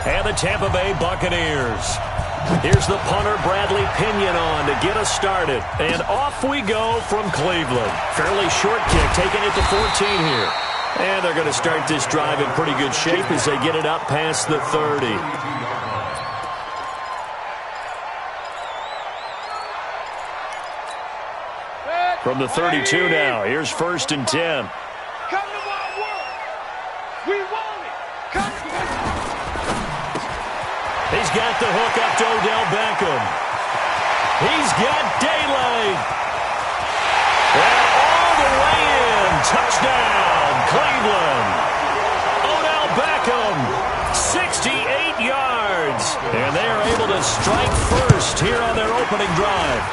and the Tampa Bay Buccaneers. Here's the punter, Bradley Pinion, on to get us started. And off we go from Cleveland. Fairly short kick, taking it to 14 here. And they're going to start this drive in pretty good shape as they get it up past the 30. From the 32 now, here's 1st and 10. Come to my world. We want it. Come to my world. He's got the hook up to Odell Beckham. He's got daylight. And all the way in. Touchdown, Cleveland. Odell Beckham, 68 yards. And they are able to strike first here on their opening drive.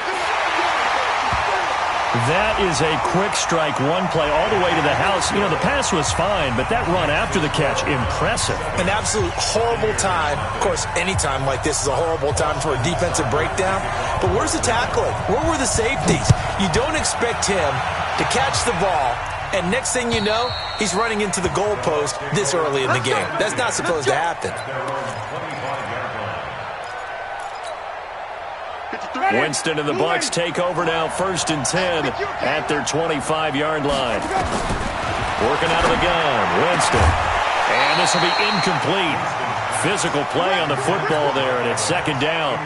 That is a quick strike, one play all the way to the house. You know, the pass was fine, but that run after the catch, impressive. An absolute horrible time. Of course, any time like this is a horrible time for a defensive breakdown. But where's the tackling? Where were the safeties? You don't expect him to catch the ball, and next thing you know, he's running into the goalpost this early in the game. That's not supposed to happen. Winston and the Bucs take over now, 1st and 10 at their 25-yard line. Working out of the gun, Winston. And this will be incomplete. Physical play on the football there, and it's 2nd down.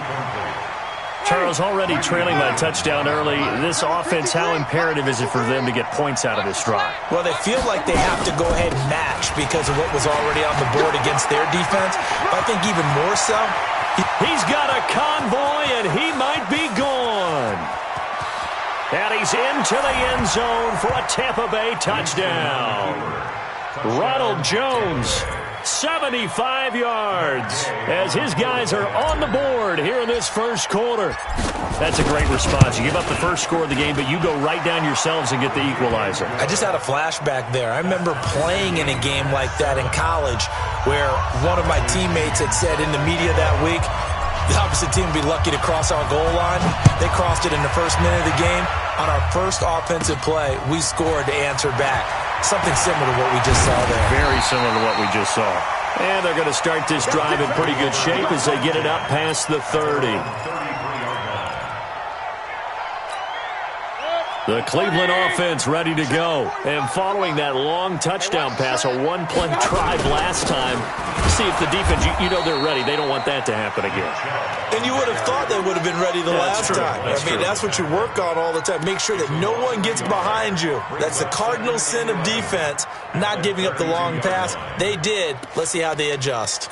Charles, already trailing by a touchdown early. This offense, how imperative is it for them to get points out of this drive? Well, they feel like they have to go ahead and match because of what was already on the board against their defense. But I think even more so, he's got a convoy, and he might be gone. And he's into the end zone for a Tampa Bay touchdown. Ronald Jones, 75 yards, as his guys are on the board here in this first quarter. That's a great response. You give up the first score of the game, but you go right down yourselves and get the equalizer. I just had a flashback there. I remember playing in a game like that in college where one of my teammates had said in the media that week, the opposite team would be lucky to cross our goal line. They crossed it in the first minute of the game. On our first offensive play, we scored to answer back. Something similar to what we just saw there. Very similar to what we just saw. And they're going to start this drive in pretty good shape as they get it up past the 30. The Cleveland offense ready to go. And following that long touchdown pass, a one-play drive last time, see if the defense, you know they're ready. They don't want that to happen again. And you would have thought they would have been ready the last time. That's what you work on all the time. Make sure that no one gets behind you. That's the cardinal sin of defense, not giving up the long pass. They did. Let's see how they adjust.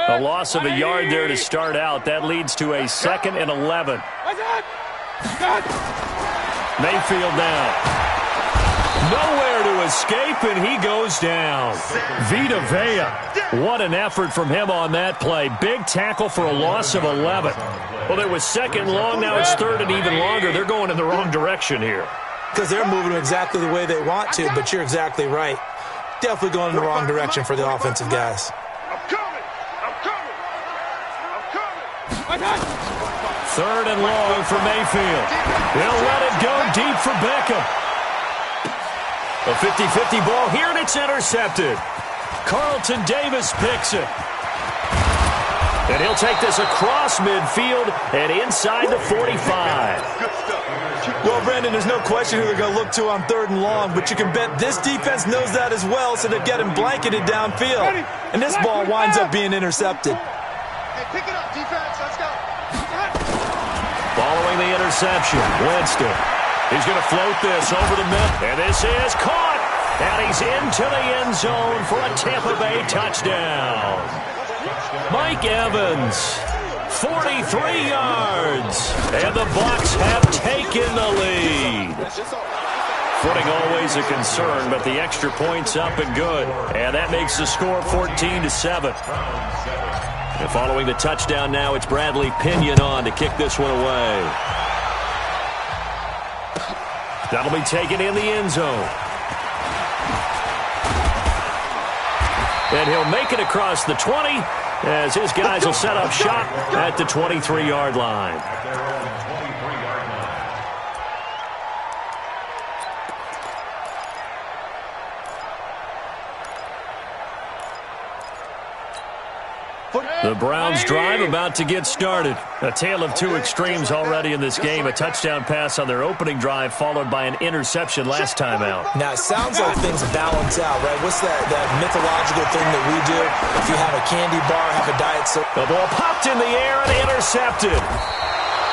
A loss of a yard there to start out. That leads to a 2nd and 11. Mayfield now. Nowhere to escape, and he goes down. Vita Vea. What an effort from him on that play. Big tackle for a loss of 11. Well, it was 2nd long. Now it's 3rd and even longer. They're going in the wrong direction here. Because they're moving exactly the way they want to, but you're exactly right. Definitely going in the wrong direction for the offensive guys. I'm coming. 3rd and long for Mayfield. He'll let it go deep for Beckham. A 50-50 ball here, and it's intercepted. Carlton Davis picks it. And he'll take this across midfield and inside the 45. Well, Brandon, there's no question who they're going to look to on 3rd and long, but you can bet this defense knows that as well, so they're getting blanketed downfield. And this ball winds up being intercepted. Hey, pick it up, defense. Let's go. Following the interception, Winston. He's going to float this over the middle. And this is caught. And he's into the end zone for a Tampa Bay touchdown. Mike Evans, 43 yards. And the Bucs have taken the lead. Footing always a concern, but the extra point's up and good. And that makes the score 14-7. And following the touchdown now, it's Bradley Pinion on to kick this one away. That'll be taken in the end zone. And he'll make it across the 20 as his guys will set up shop at the 23-yard line. The Browns drive about to get started. A tale of two extremes already in this game. A touchdown pass on their opening drive followed by an interception last time out. Now, it sounds like things balance out, right? What's that mythological thing that we do? If you have a candy bar, have a diet soda. The ball popped in the air and intercepted.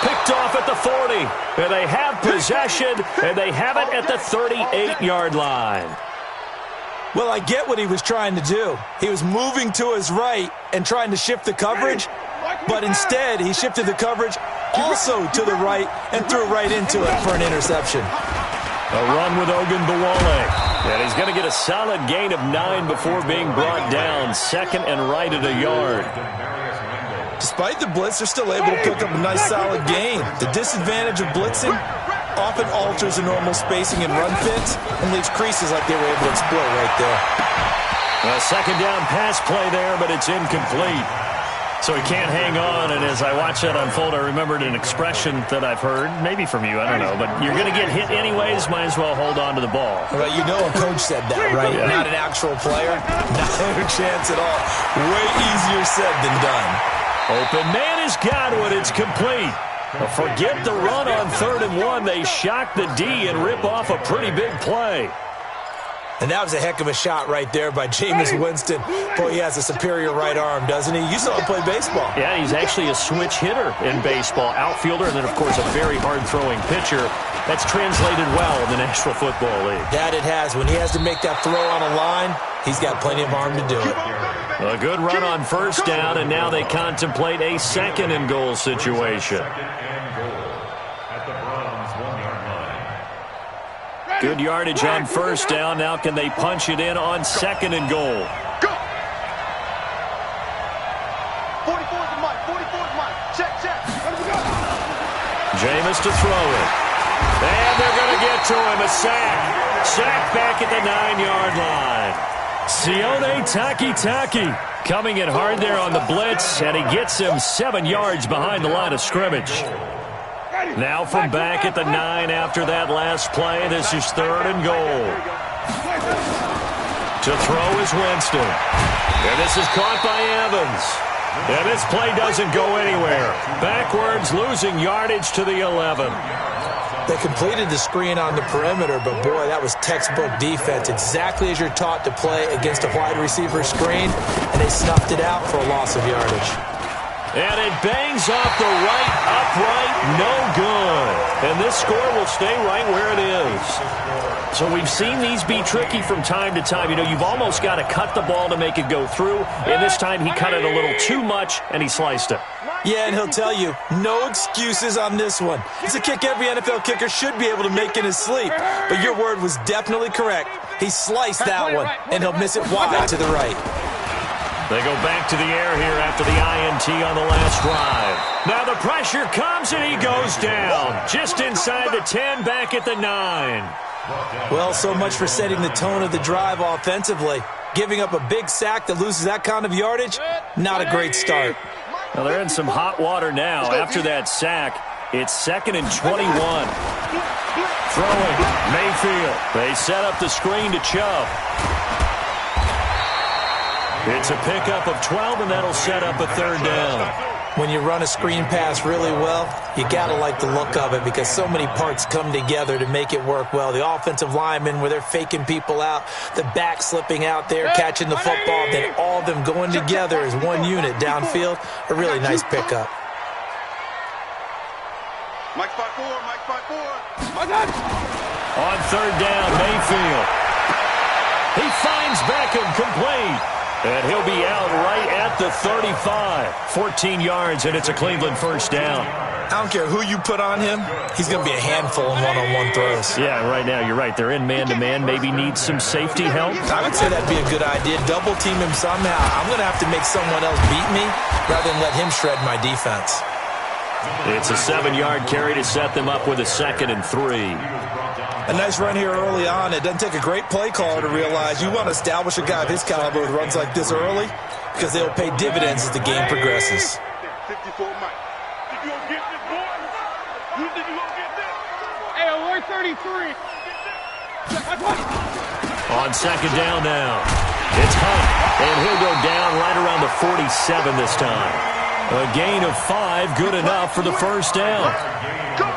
Picked off at the 40. And they have possession, and they have it at the 38-yard line. Well, I get what he was trying to do. He was moving to his right and trying to shift the coverage, but instead he shifted the coverage also to the right and threw right into it for an interception. A run with Ogunbowale. And he's going to get a solid gain of 9 before being brought down. Second and right at a yard. Despite the blitz, they're still able to pick up a nice solid gain. The disadvantage of blitzing often alters the normal spacing and run fits and leaves creases like they were able to exploit right there. A second down pass play there, but it's incomplete. So he can't hang on, and as I watch that unfold, I remembered an expression that I've heard, maybe from you, I don't know, but you're going to get hit anyways, might as well hold on to the ball. Well, you know a coach said that, right? Yeah. Not an actual player. Not a chance at all. Way easier said than done. Open man has got it. It's complete. Forget the run on 3rd and 1. They shock the D and rip off a pretty big play. And that was a heck of a shot right there by Jameis Winston. Boy, he has a superior right arm, doesn't he? You saw him play baseball. Yeah, he's actually a switch hitter in baseball. Outfielder, and then, of course, a very hard-throwing pitcher. That's translated well in the National Football League. That it has. When he has to make that throw on a line, he's got plenty of arm to do it. A good run on first down, and now they contemplate a second and goal situation. Good yardage on first down. Now can they punch it in on second and goal? Go! 44's the mic. 44's mic. Check. Let me go. Jameis to throw it. And they're going to get to him. A sack. Sack back at the 9-yard line. Sione Takitaki coming in hard there on the blitz, and he gets him 7 yards behind the line of scrimmage. Now from back at the 9 after that last play. This is 3rd and goal. To throw is Winston. And this is caught by Evans. And this play doesn't go anywhere. Backwards, losing yardage to the 11. They completed the screen on the perimeter, but boy, that was textbook defense. Exactly as you're taught to play against a wide receiver screen, and they snuffed it out for a loss of yardage. And it bangs off the right upright, no good. And this score will stay right where it is. So we've seen these be tricky from time to time. You know, you've almost got to cut the ball to make it go through. And this time he cut it a little too much, and he sliced it. Yeah, and he'll tell you, no excuses on this one. It's a kick every NFL kicker should be able to make in his sleep. But your word was definitely correct. He sliced that one, and he'll miss it wide to the right. They go back to the air here after the INT on the last drive. Now the pressure comes, and he goes down. Just inside the 10, back at the 9. Well, so much for setting the tone of the drive offensively. Giving up a big sack that loses that kind of yardage, not a great start. Well, they're in some hot water now. After that sack, it's 2nd and 21. Throwing, Mayfield. They set up the screen to Chubb. It's a pickup of 12, and that'll set up a 3rd down. When you run a screen pass really well, you got to like the look of it because so many parts come together to make it work well. The offensive linemen, where they're faking people out, the back slipping out there, catching the football, then all of them going together as one unit downfield. A really nice pickup. Mike 5-4. On 3rd down, Mayfield. He finds Beckham complete. And he'll be out right at the 35. 14 yards, and it's a Cleveland first down. I don't care who you put on him. He's going to be a handful in one-on-one throws. Yeah, right now, you're right. They're in man-to-man. Maybe need some safety help. I would say that'd be a good idea. Double team him somehow. I'm going to have to make someone else beat me rather than let him shred my defense. It's a 7-yard carry to set them up with a 2nd and 3. A nice run here early on. It doesn't take a great play caller to realize you want to establish a guy of his caliber with runs like this early because they'll pay dividends as the game progresses. 54 Mike. You gonna get this, boy? You think you gonna get this? Hey, alert 33. On 2nd down now. It's Hunt, and he'll go down right around the 46. 37 this time. A gain of 5, good enough for the first down.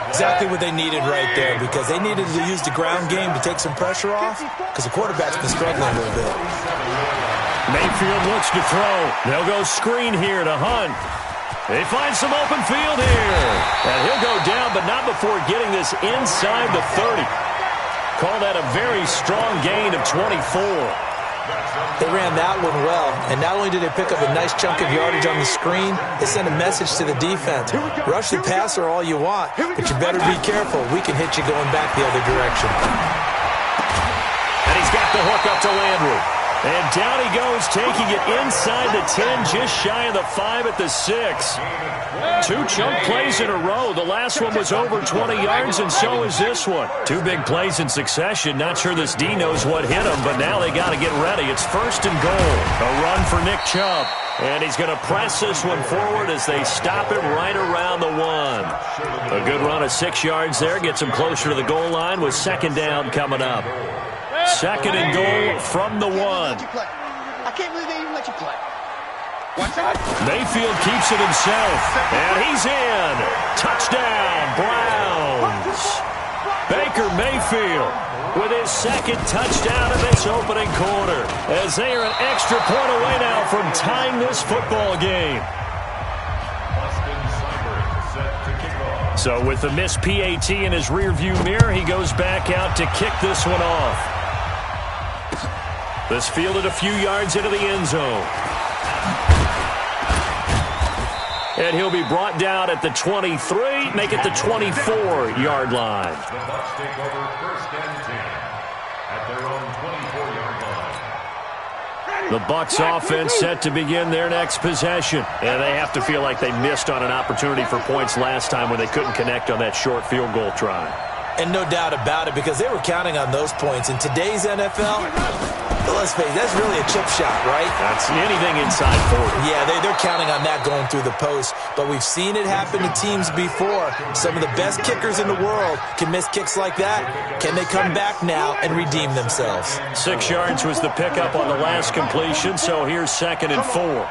Exactly what they needed right there, because they needed to use the ground game to take some pressure off, because the quarterback's been struggling a little bit. Mayfield looks to throw. They'll go screen here to Hunt. They find some open field here. And he'll go down, but not before getting this inside the 30. Call that a very strong gain of 24. They ran that one well, and not only did they pick up a nice chunk of yardage on the screen, they sent a message to the defense. Rush the passer all you want, but you better be careful. We can hit you going back the other direction. And he's got the hook up to Landry. And down he goes, taking it inside the 10, just shy of the 5 at the 6. 2 chunk plays in a row. The last one was over 20 yards, and so is this one. 2 big plays in succession. Not sure this D knows what hit him, but now they got to get ready. It's 1st and goal. A run for Nick Chubb. And he's going to press this one forward as they stop him right around the 1. A good run of 6 yards there. Gets him closer to the goal line with 2nd down coming up. 2nd and goal from the 1. I can't believe they even let you play. Mayfield keeps it himself, and he's in. Touchdown, Browns. Baker Mayfield with his 2nd touchdown of this opening quarter, as they are an extra point away now from tying this football game. So with the missed PAT in his rearview mirror, he goes back out to kick this one off. This fielded a few yards into the end zone. And he'll be brought down at the 23, make it the 24-yard line. The Bucs take over 1st and 10 at their own 24-yard line. The Bucs offense set to begin their next possession. And they have to feel like they missed on an opportunity for points last time when they couldn't connect on that short field goal try. And no doubt about it, because they were counting on those points. In today's NFL, let's face it, that's really a chip shot, right? That's anything inside 40. Yeah, they're counting on that going through the post. But we've seen it happen to teams before. Some of the best kickers in the world can miss kicks like that. Can they come back now and redeem themselves? 6 yards was the pickup on the last completion, so here's 2nd and 4.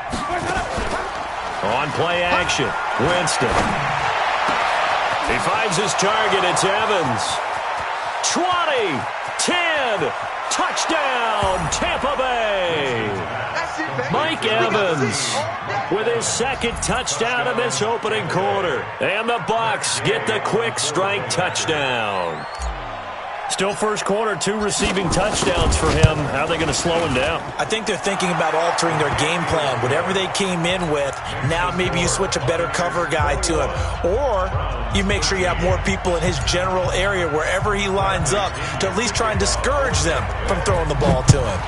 On play action, Winston. He finds his target. It's Evans. 20, 10, touchdown, Tampa Bay. Mike Evans with his 2nd touchdown of this opening quarter. And the Bucs get the quick strike touchdown. Still first quarter, 2 receiving touchdowns for him. How are they going to slow him down? I think they're thinking about altering their game plan. Whatever they came in with, now maybe you switch a better cover guy to him. Or you make sure you have more people in his general area wherever he lines up to at least try and discourage them from throwing the ball to him.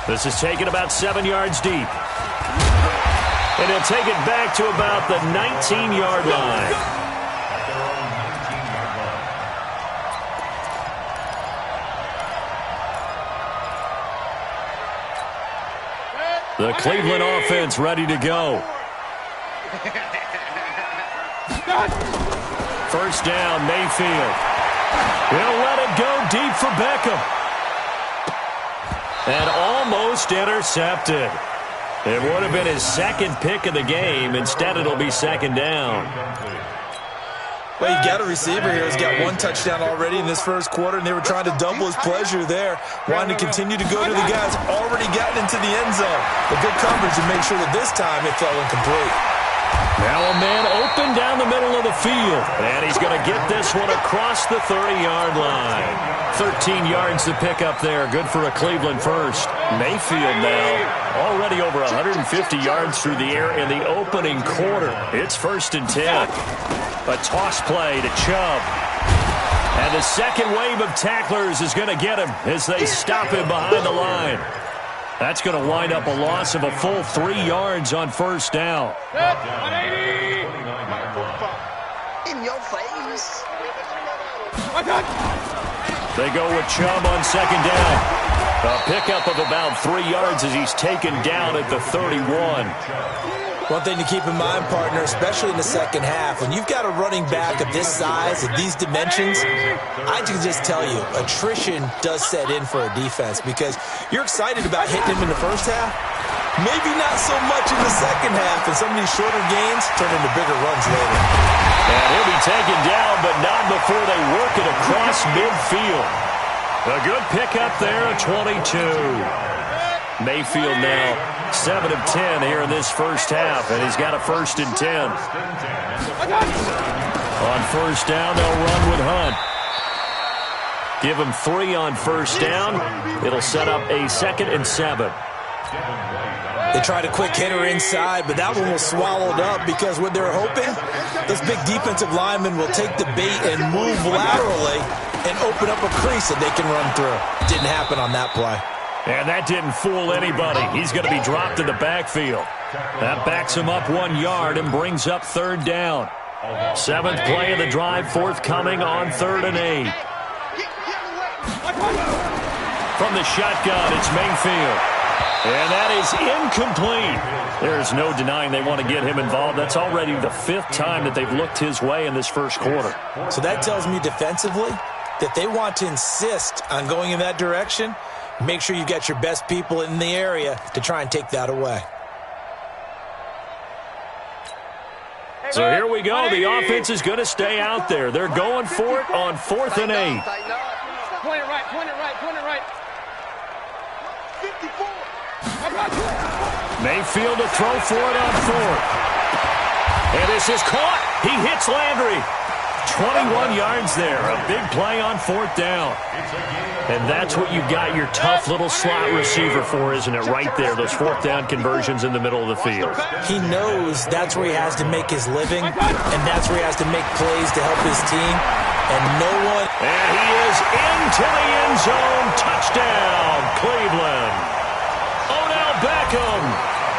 This is taken about 7 yards deep. And he'll take it back to about the 19-yard line. The Cleveland offense ready to go. First down, Mayfield. He'll let it go deep for Beckham. And almost intercepted. It would have been his 2nd pick of the game. Instead, it'll be 2nd down. Well, you got a receiver here who's got 1 touchdown already in this first quarter, and they were trying to double his pleasure there, wanting to continue to go to the guys already gotten into the end zone. But good coverage to make sure that this time it fell incomplete. Now a man open down the middle of the field, and he's going to get this one across the 30-yard line. 13 yards to pick up there. Good for a Cleveland first. Mayfield now already over 150 yards through the air in the opening quarter. It's 1st and 10. A toss play to Chubb. And the second wave of tacklers is going to get him as they stop him behind the line. That's going to wind up a loss of a full 3 yards on first down. In your face. They go with Chubb on second down. A pickup of about 3 yards as he's taken down at the 31. One thing to keep in mind, partner, especially in the second half, when you've got a running back of this size, of these dimensions, I can just tell you, attrition does set in for a defense because you're excited about hitting him in the first half. Maybe not so much in the second half, and some of these shorter gains turn into bigger runs later. And he'll be taken down, but not before they work it across midfield. A good pickup there, a 22. Mayfield now 7 of 10 here in this first half, and he's got a 1st and 10. On first down, they'll run with Hunt. Give him 3 on first down. It'll set up a 2nd and 7. They tried a quick hitter inside, but that one was swallowed up because what they're hoping, those big defensive linemen will take the bait and move laterally and open up a crease that they can run through. Didn't happen on that play. And that didn't fool anybody. He's going to be dropped in the backfield. That backs him up 1 yard and brings up 3rd down. 7th play of the drive, forthcoming on 3rd and 8. From the shotgun, it's Mayfield. And that is incomplete. There's no denying they want to get him involved. That's already the 5th time that they've looked his way in this first quarter. So that tells me defensively that they want to insist on going in that direction. Make sure you get your best people in the area to try and take that away. So here we go. The offense is going to stay out there. They're going for it on 4th and 8. Point it right, point it right, point it right. 54. Mayfield to throw for it on 4th. And this is caught. He hits Landry. 21 yards there. A big play on 4th down. And that's what you've got your tough little slot receiver for, isn't it? Right there, those 4th down conversions in the middle of the field. He knows that's where he has to make his living, and that's where he has to make plays to help his team. And no one... And he is into the end zone. Touchdown, Cleveland. Odell Beckham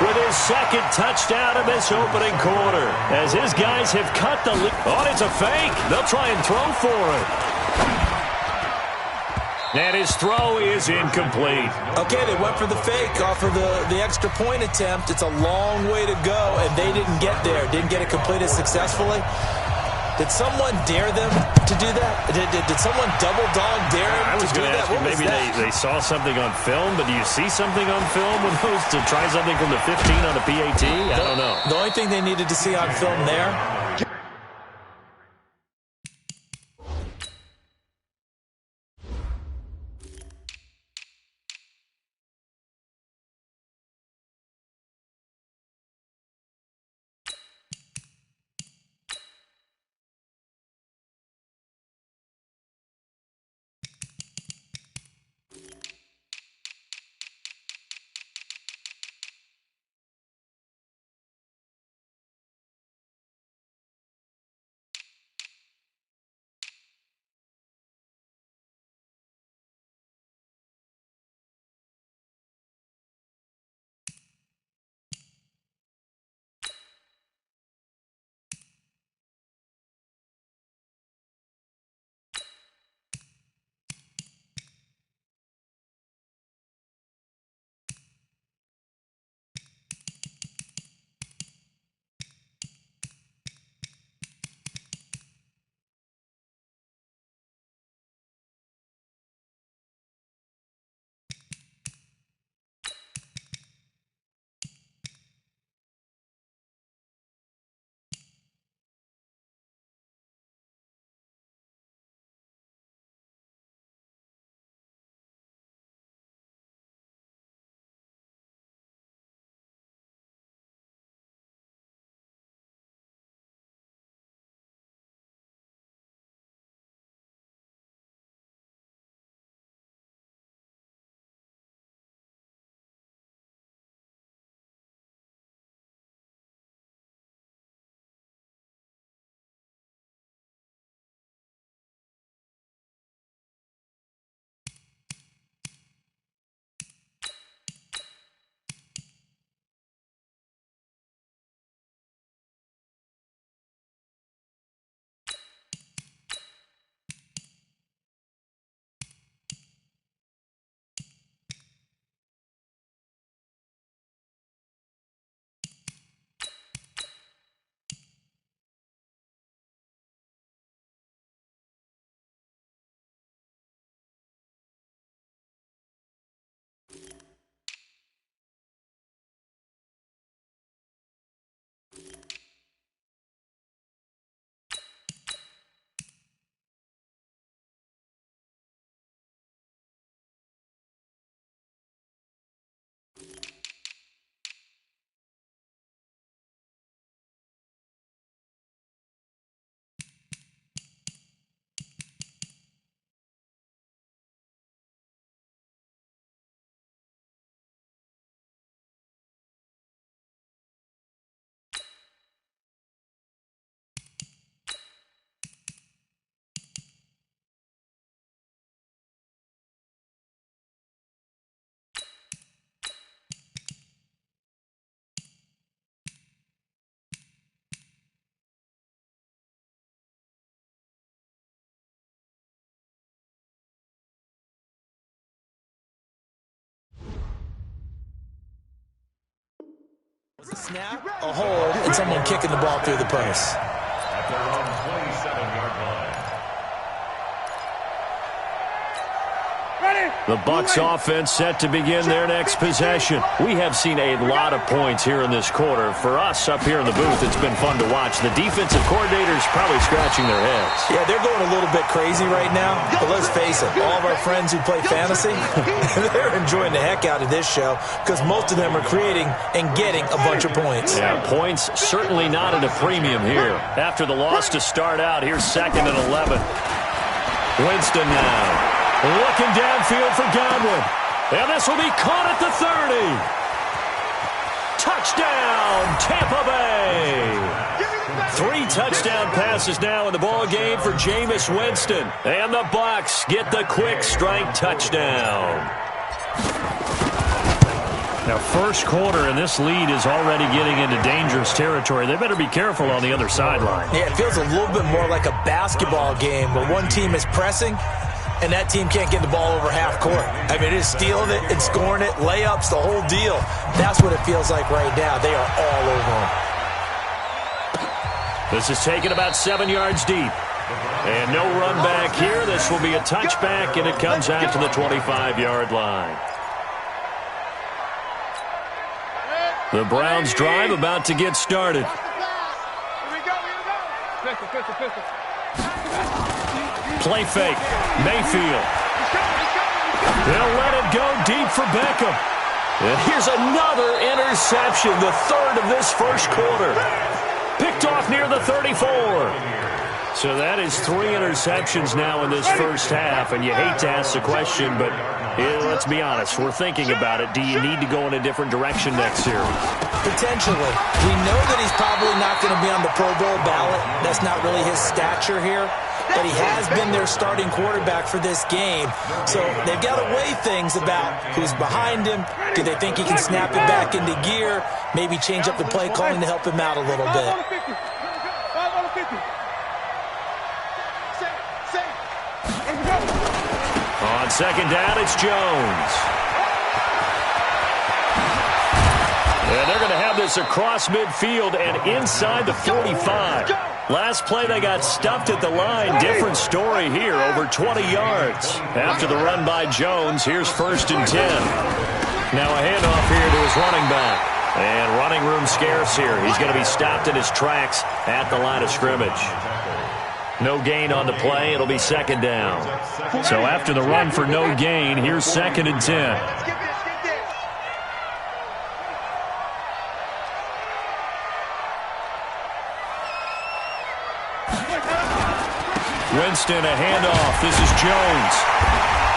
with his 2nd touchdown of this opening quarter. As his guys have cut the lead. Oh, it's a fake. They'll try and throw for it. And his throw is incomplete. Okay, they went for the fake off of the extra point attempt. It's a long way to go, and they didn't get there. Didn't get it completed successfully. Did someone dare them to do that? Did someone double dog dare them to do that? I was going to ask you, maybe they saw something on film, but do you see something on film with those to try something from the 15 on a PAT? I don't know. The only thing they needed to see on film there snap, a hold, and someone kicking the ball through the post. At their own 27-yard line. The Bucs offense set to begin their next possession. We have seen a lot of points here in this quarter. For us up here in the booth, it's been fun to watch. The defensive coordinators probably scratching their heads. Yeah, they're going a little bit crazy right now. But let's face it, all of our friends who play fantasy, they're enjoying the heck out of this show because most of them are creating and getting a bunch of points. Yeah, points certainly not at a premium here. After the loss to start out, here's 2nd and 11. Winston now. Looking downfield for Godwin. And this will be caught at the 30. Touchdown, Tampa Bay. 3 touchdown passes now in the ball game for Jameis Winston. And the Bucs get the quick strike touchdown. Now, first quarter, and this lead is already getting into dangerous territory. They better be careful on the other sideline. Yeah, it feels a little bit more like a basketball game where one team is pressing and that team can't get the ball over half court. I mean, it is stealing it and scoring it, layups, the whole deal. That's what it feels like right now. They are all over them. This is taken about 7 yards deep. And no run back here. This will be a touchback, and it comes out to the 25-yard line. The Browns drive about to get started. Play fake. Mayfield. They'll let it go deep for Beckham. And here's another interception, the 3rd of this first quarter. Picked off near the 34. So that is 3 interceptions now in this first half, and you hate to ask the question, but let's be honest, we're thinking about it. Do you need to go in a different direction next series? Potentially. We know that he's probably not going to be on the Pro Bowl ballot. That's not really his stature here. But he has been their starting quarterback for this game. So they've got to weigh things about who's behind him. Do they think he can snap it back into gear? Maybe change up the play calling to help him out a little bit. On second down, it's Jones. And they're going to have this across midfield and inside the 45. Last play, they got stuffed at the line. Different story here, over 20 yards. After the run by Jones, here's 1st and 10. Now a handoff here to his running back. And running room scarce here. He's going to be stopped in his tracks at the line of scrimmage. No gain on the play. It'll be 2nd down. So after the run for no gain, here's 2nd and 10. Winston, a handoff. This is Jones.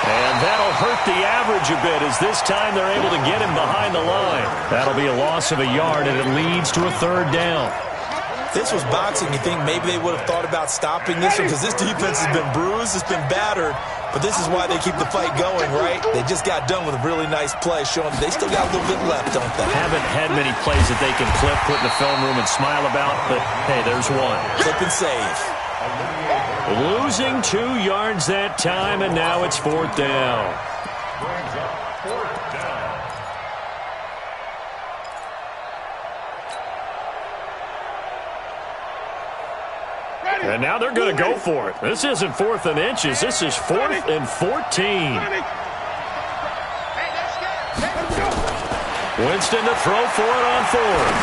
And that'll hurt the average a bit as this time they're able to get him behind the line. That'll be a loss of a yard, and it leads to a 3rd down. This was boxing. You think maybe they would have thought about stopping this one because this defense has been bruised, it's been battered, but this is why they keep the fight going, right? They just got done with a really nice play, showing they still got a little bit left, don't they? Haven't had many plays that they can clip, put in the film room, and smile about, but hey, there's one. Clip and save. Losing 2 yards that time, and now it's 4th down. And now they're going to go for it. This isn't 4th and inches. This is 4th and 14. Winston to throw for it on 4th.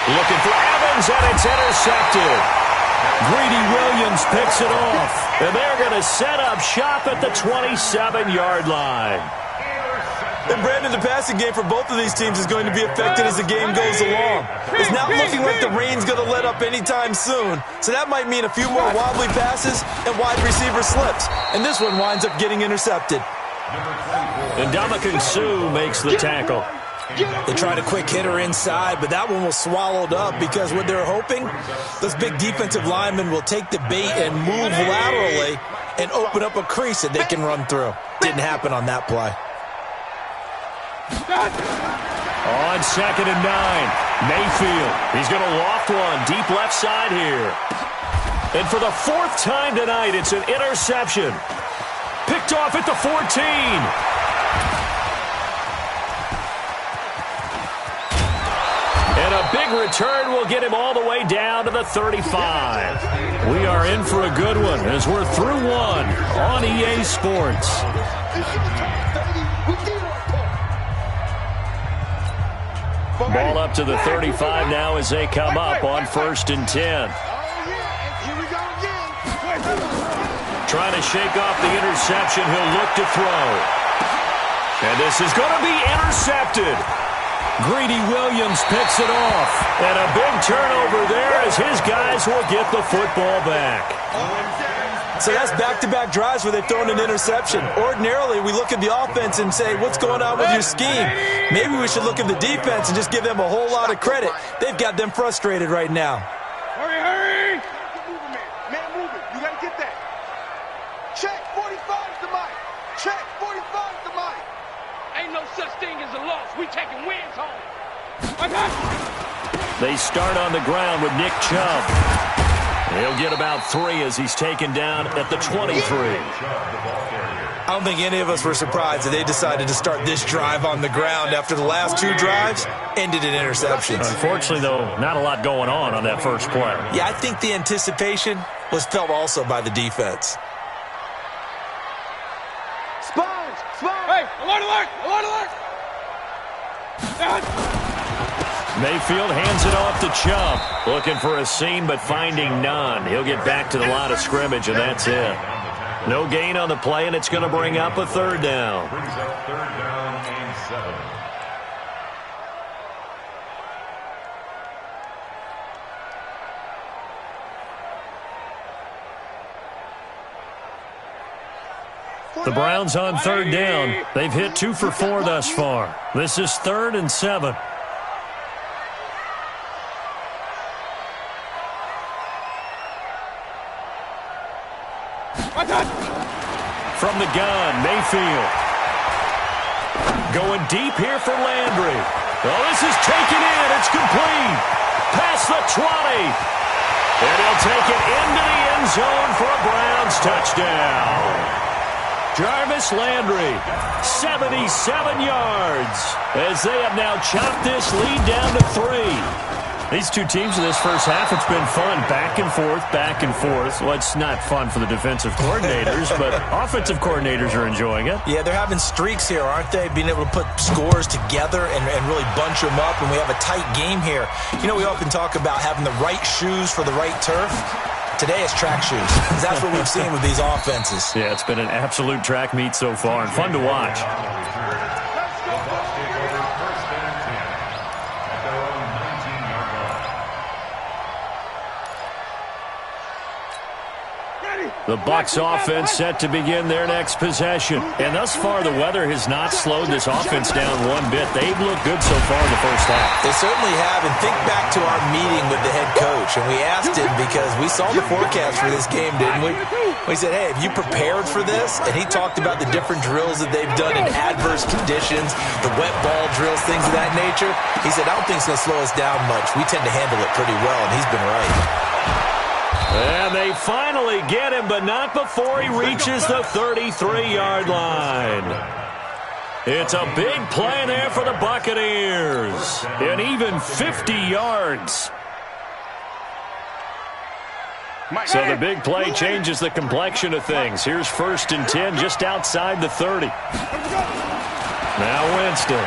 Looking for Evans, and it's intercepted. Greedy Williams picks it off. And they're going to set up shop at the 27-yard line. And Brandon, the passing game for both of these teams is going to be affected as the game goes along. It's not looking like the rain's going to let up anytime soon. So that might mean a few more wobbly passes and wide receiver slips. And this one winds up getting intercepted. And Ndamukong Suh makes the tackle. They tried a quick hitter inside, but that one was swallowed up because what they're hoping, those big defensive linemen will take the bait and move laterally and open up a crease that they can run through. Didn't happen on that play. On 2nd and 9, Mayfield. He's going to loft one deep left side here. And for the 4th time tonight, it's an interception. Picked off at the 14. will get him all the way down to the 35. We are in for a good one as we're through one on EA Sports. Ball up to the 35 now as they come up on 1st and 10. Trying to shake off the interception. He'll look to throw. And this is going to be intercepted. Greedy Williams picks it off. And a big turnover there as his guys will get the football back. So that's back-to-back drives where they've thrown an interception. Ordinarily, we look at the offense and say, what's going on with your scheme? Maybe we should look at the defense and just give them a whole lot of credit. They've got them frustrated right now. Hurry, hurry! Man, move it. You got to get that. Check, 45's the mic. Check, 45's the mic. Ain't no such thing as a loss. We taking wins home. They start on the ground with Nick Chubb. He'll get about 3 as he's taken down at the 23. I don't think any of us were surprised that they decided to start this drive on the ground after the last 2 drives ended in interceptions. Unfortunately, though, not a lot going on that first play. Yeah, I think the anticipation was felt also by the defense. Sponge! Hey, alert, alert! Alert, alert! Mayfield hands it off to Chubb. Looking for a seam, but finding none. He'll get back to the line of scrimmage, and that's it. No gain on the play, and it's going to bring up a 3rd down. Brings up 3rd down and 7. The Browns on 3rd down. They've hit 2 for 4 thus far. This is 3rd and 7. From the gun, Mayfield. Going deep here for Landry. Oh, this is taken in. It's complete. Past the 20. And he'll take it into the end zone for a Browns touchdown. Jarvis Landry, 77 yards, as they have now chopped this lead down to 3. These two teams in this first half, it's been fun. Back and forth, back and forth. Well, it's not fun for the defensive coordinators, but offensive coordinators are enjoying it. Yeah, they're having streaks here, aren't they? Being able to put scores together and really bunch them up, and we have a tight game here. You know, we often talk about having the right shoes for the right turf. Today it's track shoes. That's what we've seen with these offenses. Yeah, it's been an absolute track meet so far and fun to watch. The Bucs offense set to begin their next possession. And thus far, the weather has not slowed this offense down one bit. They've looked good so far in the first half. They certainly have. And think back to our meeting with the head coach. And we asked him because we saw the forecast for this game, didn't we? We said, hey, have you prepared for this? And he talked about the different drills that they've done in adverse conditions, the wet ball drills, things of that nature. He said, I don't think it's going to slow us down much. We tend to handle it pretty well, and he's been right. And they finally get him, but not before he reaches the 33-yard line. It's a big play there for the Buccaneers. And even 50 yards. So the big play changes the complexion of things. Here's 1st and 10 just outside the 30. Now Winston.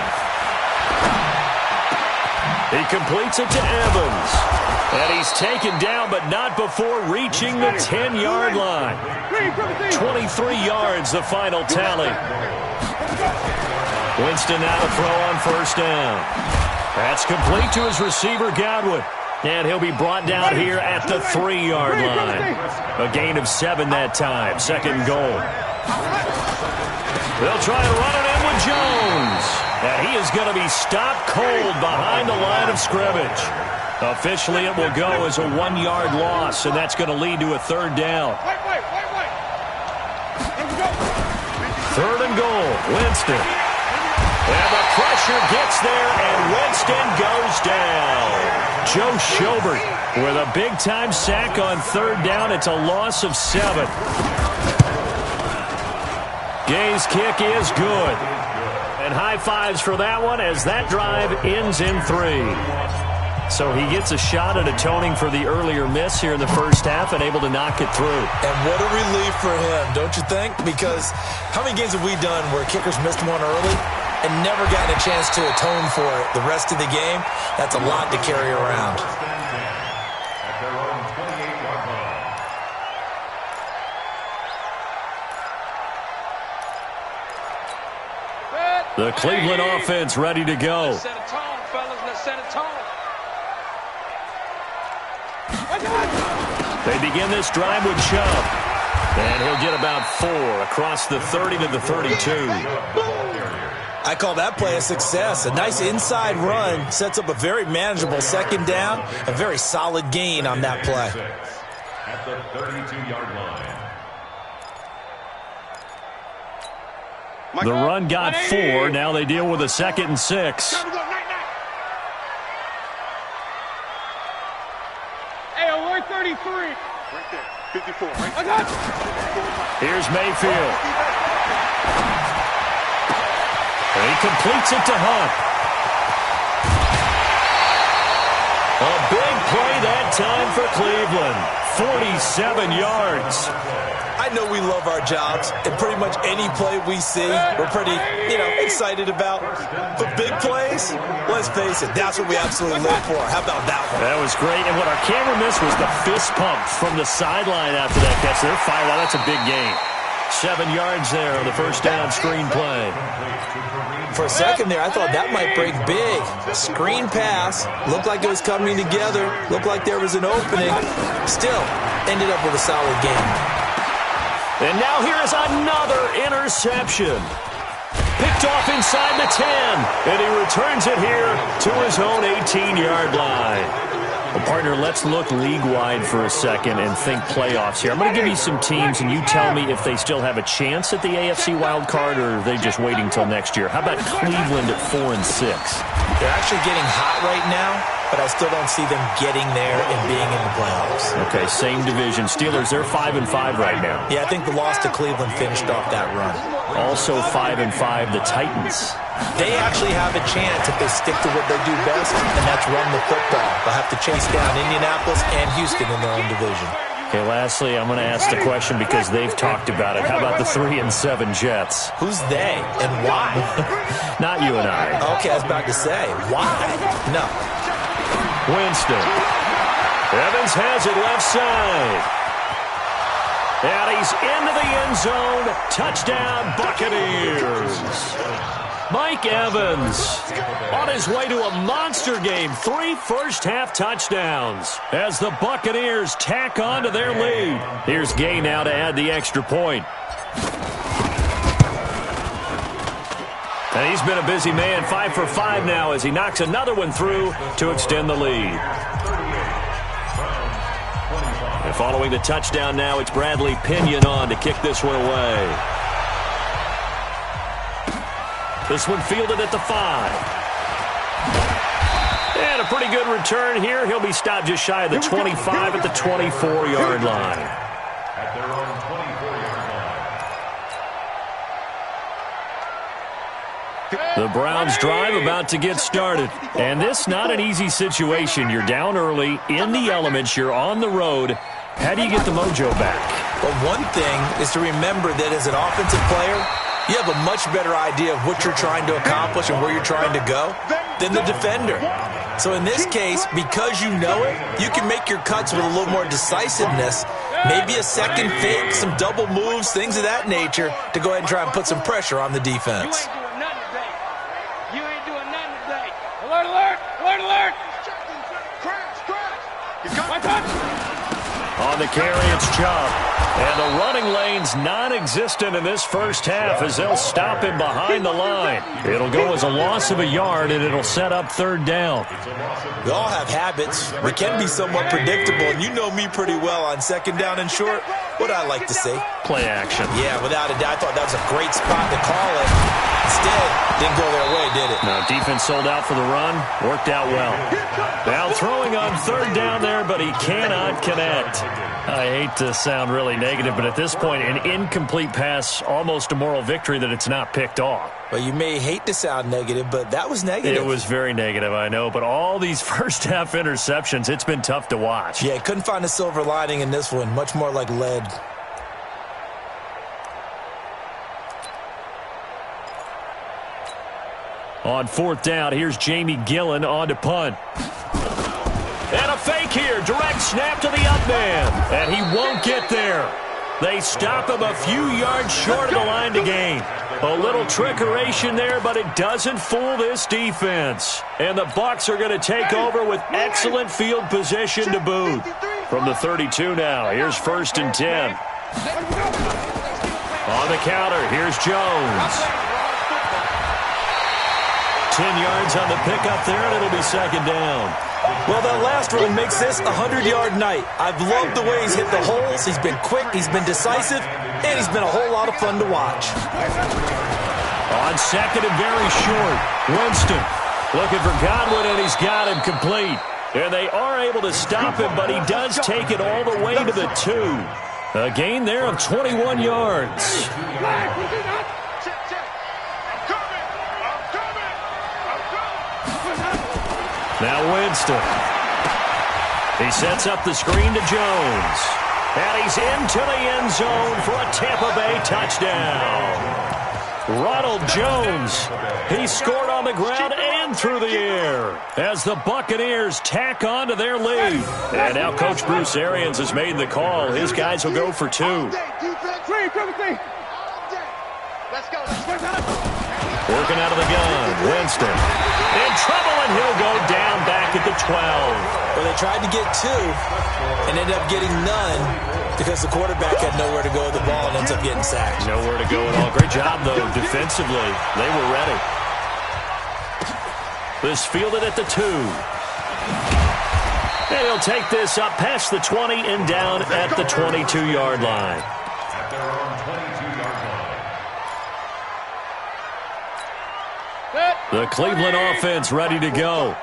He completes it to Evans. And he's taken down, but not before reaching the 10-yard line. 23 yards, the final tally. Winston now to throw on 1st down. That's complete to his receiver, Godwin. And he'll be brought down here at the 3-yard line. A gain of 7 that time. 2nd goal. They'll try to run it in with Jones. And he is going to be stopped cold behind the line of scrimmage. Officially, it will go as a 1-yard loss, and that's going to lead to a 3rd down. 3rd and goal, Winston. And the pressure gets there, and Winston goes down. Joe Schobert with a big-time sack on 3rd down. It's a loss of 7. Gay's kick is good. And high fives for that one as that drive ends in 3. So he gets a shot at atoning for the earlier miss here in the first half and able to knock it through. And what a relief for him, don't you think? Because how many games have we done where kickers missed one early and never gotten a chance to atone for it the rest of the game? That's a lot to carry around. The Cleveland offense ready to go. Let's set a tone, fellas. Let's set a tone. They begin this drive with Chubb. And he'll get about 4 across the 30 to the 32. I call that play a success. A nice inside run sets up a very manageable second down. A very solid gain on that play. At the 32-yard line. The run got 4. Now they deal with a 2nd and 6. Hey, we're 33. Right there. 54. Right there. Here's Mayfield. And he completes it to Hunt. A big play that time for Cleveland. 47 yards. I know we love our jobs, and pretty much any play we see, we're pretty, excited about. But big plays, let's face it, that's what we absolutely live for. How about that one? That was great, and what our camera missed was the fist pump from the sideline after that catch. They're fired out. That's a big gain. 7 yards there on the first down screen play. For a second there, I thought that might break big. Screen pass, looked like it was coming together, looked like there was an opening. Still, ended up with a solid game. And now here is another interception. Picked off inside the 10, and he returns it here to his own 18-yard line. Well, partner, let's look league-wide for a second and think playoffs here. I'm going to give you some teams, and you tell me if they still have a chance at the AFC wild card, or are they just waiting till next year? How about Cleveland at 4 and 6? They're actually getting hot right now, but I still don't see them getting there and being in the playoffs. Okay, same division. Steelers, they're 5 and 5 right now. Yeah, I think the loss to Cleveland finished off that run. Also 5 and 5, the Titans. They actually have a chance if they stick to what they do best, and that's run the football. They'll have to chase down Indianapolis and Houston in their own division. Okay, lastly, I'm going to ask the question because they've talked about it. How about the 3 and 7 Jets? Who's they and why? Not you and I. Okay, I was about to say, why? No. Winston. Evans has it left side. And he's into the end zone. Touchdown, Buccaneers. Mike Evans on his way to a monster game. 3 first-half touchdowns as the Buccaneers tack on to their lead. Here's Gay now to add the extra point. And he's been a busy man, 5 for 5 now as he knocks another one through to extend the lead. And following the touchdown now, it's Bradley Pinion on to kick this one away. This one fielded at the 5. And a pretty good return here. He'll be stopped just shy of the 25 at the 24-yard line. At their own 24-yard line. The Browns drive about to get started. And this not an easy situation. You're down early, in the elements, you're on the road. How do you get the mojo back? Well, one thing is to remember that as an offensive player, you have a much better idea of what you're trying to accomplish and where you're trying to go than the defender. So in this case, because you know it, you can make your cuts with a little more decisiveness, maybe a second fake, some double moves, things of that nature, to go ahead and try and put some pressure on the defense. You ain't doing nothing today. Alert, alert, alert, alert. Crash, crash. He's got my touch. On the carry, it's Chubb. And the running lane's non-existent in this first half as they'll stop him behind the line. It'll go as a loss of a yard, and it'll set up 3rd down. We all have habits. We can be somewhat predictable, and you know me pretty well on 2nd down and short. What I like to see. Play action. Yeah, without a doubt. I thought that was a great spot to call it. Instead, didn't go their way, did it. Now, defense sold out for the run. Worked out well. Now throwing on third down there, but he cannot connect. I hate to sound really negative, but at this point, an incomplete pass, almost a moral victory that it's not picked off. Well, you may hate to sound negative, but that was negative. It was very negative, I know, but all these first-half interceptions, it's been tough to watch. Yeah, couldn't find a silver lining in this one. Much more like lead. On fourth down, here's Jamie Gillen on to punt. And a fake here. Direct snap to the up man. And he won't get there. They stop him a few yards short of the line to gain. A little trickeration there, but it doesn't fool this defense. And the Bucs are going to take over with excellent field position to boot. From the 32 now, here's 1st and 10. On the counter, here's Jones. 10 yards on the pickup there, and it'll be 2nd down. Well, that last run makes this a 100-yard night. I've loved the way he's hit the holes. He's been quick, he's been decisive, and he's been a whole lot of fun to watch. On 2nd and very short, Winston looking for Godwin, and he's got him complete. And they are able to stop him, but he does take it all the way to the 2. A gain there of 21 yards. Now Winston. He sets up the screen to Jones. And he's into the end zone for a Tampa Bay touchdown. Ronald Jones. He scored on the ground and through the air as the Buccaneers tack on to their lead. And now Coach Bruce Arians has made the call. His guys will go for 2. Working out of the gun, Winston. In trouble, and he'll go down back at the 12. Well, they tried to get 2 and ended up getting none because the quarterback had nowhere to go with the ball and ends up getting sacked. Nowhere to go at all. Great job, though, defensively. They were ready. This fielded at the 2. And he'll take this up past the 20 and down at the 22-yard line. At their own 22-yard line. The Cleveland offense ready to go.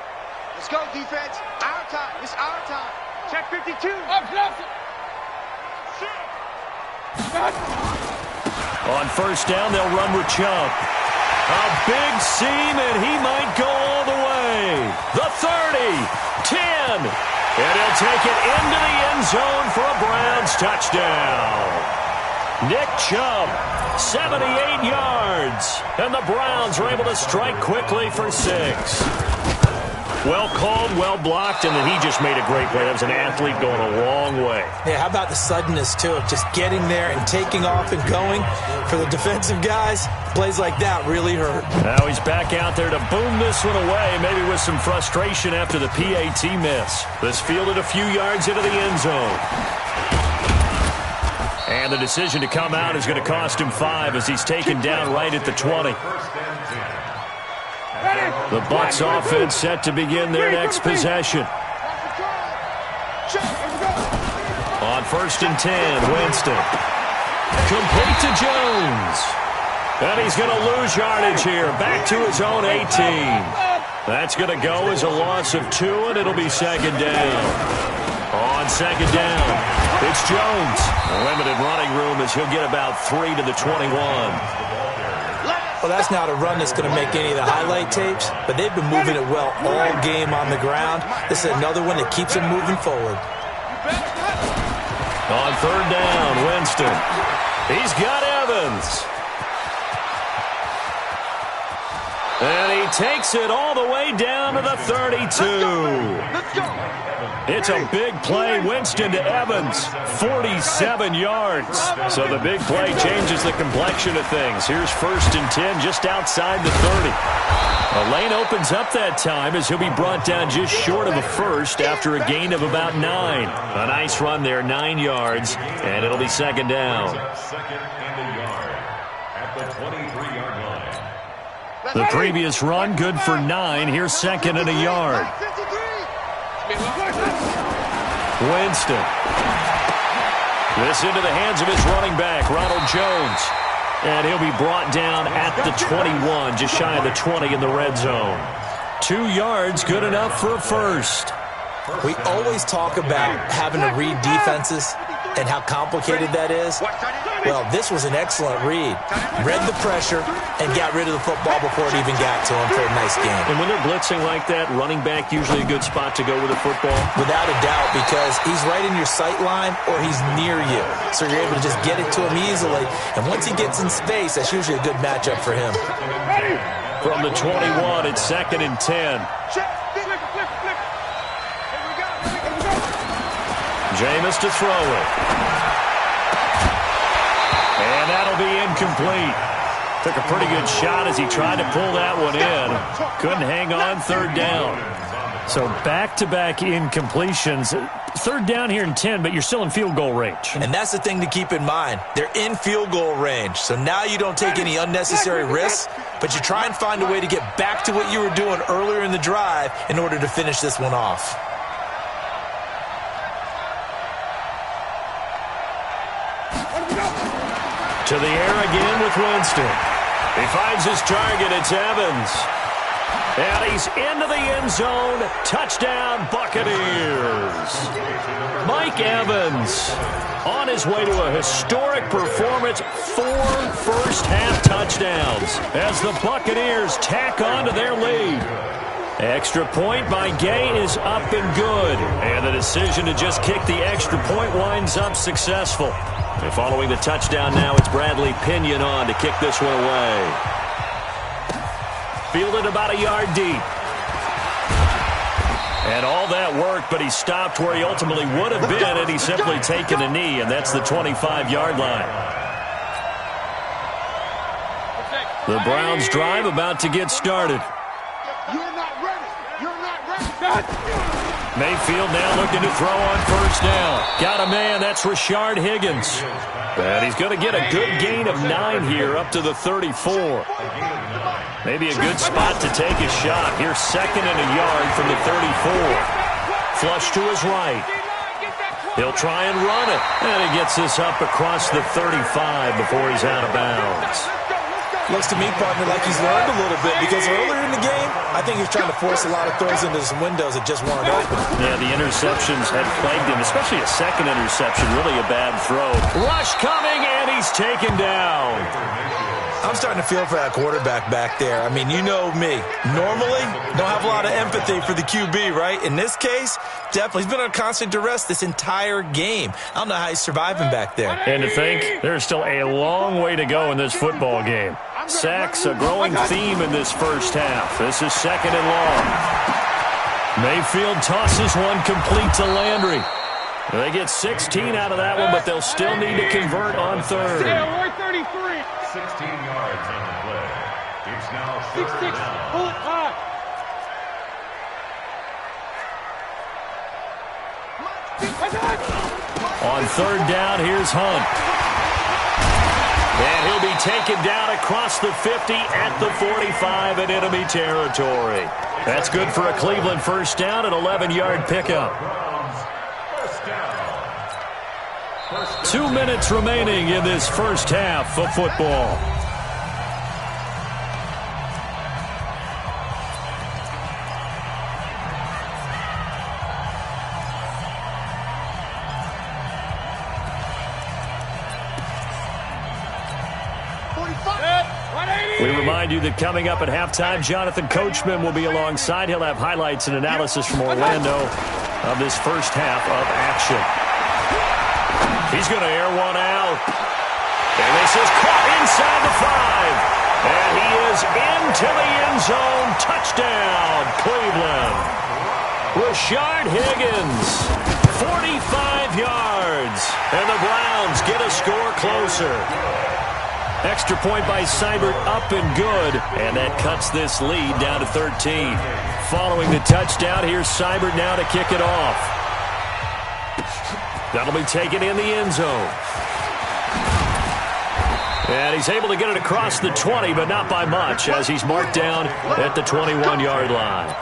Let's go, defense. Our time. It's our time. Check 52. On 1st down, they'll run with Chubb. A big seam, and he might go all the way. The 30, 10, and he'll take it into the end zone for a Browns touchdown. Nick Chubb, 78 yards, and the Browns are able to strike quickly for 6. Well called, well blocked, and then he just made a great play. That was an athlete going a long way. Yeah, how about the suddenness, too, of just getting there and taking off and going? For the defensive guys, plays like that really hurt. Now he's back out there to boom this one away, maybe with some frustration after the PAT miss. This fielded a few yards into the end zone. And the decision to come out is going to cost him 5 as he's taken down right at the 20. The Bucs offense set to begin their next possession. On 1st and 10, Winston. Complete to Jones. And he's going to lose yardage here. Back to his own 18. That's going to go as a loss of 2, and it'll be 2nd down. On 2nd down, it's Jones. Limited running room as he'll get about 3 to the 21. Well, that's not a run that's going to make any of the highlight tapes, but they've been moving it well all game on the ground. This is another one that keeps them moving forward. On 3rd down, Winston. He's got Evans. And he takes it all the way down to the 32. Let's go. It's a big play. Winston to Evans, 47 yards. So the big play changes the complexion of things. Here's 1st and 10 just outside the 30. A lane opens up that time as he'll be brought down just short of a first after a gain of about 9. A nice run there, 9 yards, and it'll be 2nd down. 2nd and a yard at the 23-yard line. The previous run, good for 9. Here's 2nd and a yard. Winston. This into the hands of his running back, Ronald Jones. And he'll be brought down at the 21, just shy of the 20 in the red zone. 2 yards, good enough for a first. We always talk about having to read defenses and how complicated that is. Well, this was an excellent read. Read the pressure and got rid of the football before it even got to him for a nice game. And when they're blitzing like that, running back usually a good spot to go with the football? Without a doubt, because he's right in your sight line or he's near you. So you're able to just get it to him easily. And once he gets in space, that's usually a good matchup for him. From the 21, it's 2nd and 10. Jameis to throw it. And that'll be incomplete. Took a pretty good shot as he tried to pull that one in. Couldn't hang on, 3rd down. So back-to-back incompletions. 3rd down here in 10, but you're still in field goal range. And that's the thing to keep in mind. They're in field goal range. So now you don't take any unnecessary risks, but you try and find a way to get back to what you were doing earlier in the drive in order to finish this one off. To the air again with Winston. He finds his target. It's Evans. And he's into the end zone. Touchdown, Buccaneers. Mike Evans on his way to a historic performance. 4 first-half touchdowns as the Buccaneers tack on to their lead. Extra point by Gay is up and good. And the decision to just kick the extra point winds up successful. And following the touchdown now, it's Bradley Pinion on to kick this one away. Fielded about a yard deep. And all that work, but he stopped where he ultimately would have been, and he's simply taken a knee, and that's the 25-yard line. The Browns drive about to get started. You're not ready. You're not ready. Mayfield now looking to throw on 1st down. Got a man, that's Rashard Higgins. And he's going to get a good gain of 9 here up to the 34. Maybe a good spot to take a shot. Here's 2nd and a yard from the 34. Flush to his right. He'll try and run it. And he gets this up across the 35 before he's out of bounds. Looks to me, partner, like he's learned a little bit because earlier in the game, I think he was trying to force a lot of throws into some windows that just weren't open. Yeah, the interceptions had plagued him, especially a 2nd interception. Really a bad throw. Rush coming, and he's taken down. I'm starting to feel for that quarterback back there. I mean, you know me. Normally, don't have a lot of empathy for the QB, right? In this case, definitely. He's been on constant duress this entire game. I don't know how he's surviving back there. And to think, there's still a long way to go in this football game. Sacks, a growing theme in this first half. This is 2nd and long. Mayfield tosses one complete to Landry. They get 16 out of that one, but they'll still need to convert on 3rd. 16 yards on the play. It's now 3rd down. Pull it high. On 3rd down, here's Hunt. And he'll be taken down across the 50 at the 45 in enemy territory. That's good for a Cleveland 1st down, an 11-yard pickup. 2 minutes remaining in this first half of football. We remind you that coming up at halftime, Jonathan Coachman will be alongside. He'll have highlights and analysis from Orlando of this first half of action. He's going to air one out. And this is caught inside the 5. And he is into the end zone. Touchdown, Cleveland. Rashard Higgins, 45 yards. And the Browns get a score closer. Extra point by Seibert, up and good. And that cuts this lead down to 13. Following the touchdown, here's Seibert now to kick it off. That'll be taken in the end zone. And he's able to get it across the 20, but not by much, as he's marked down at the 21-yard line.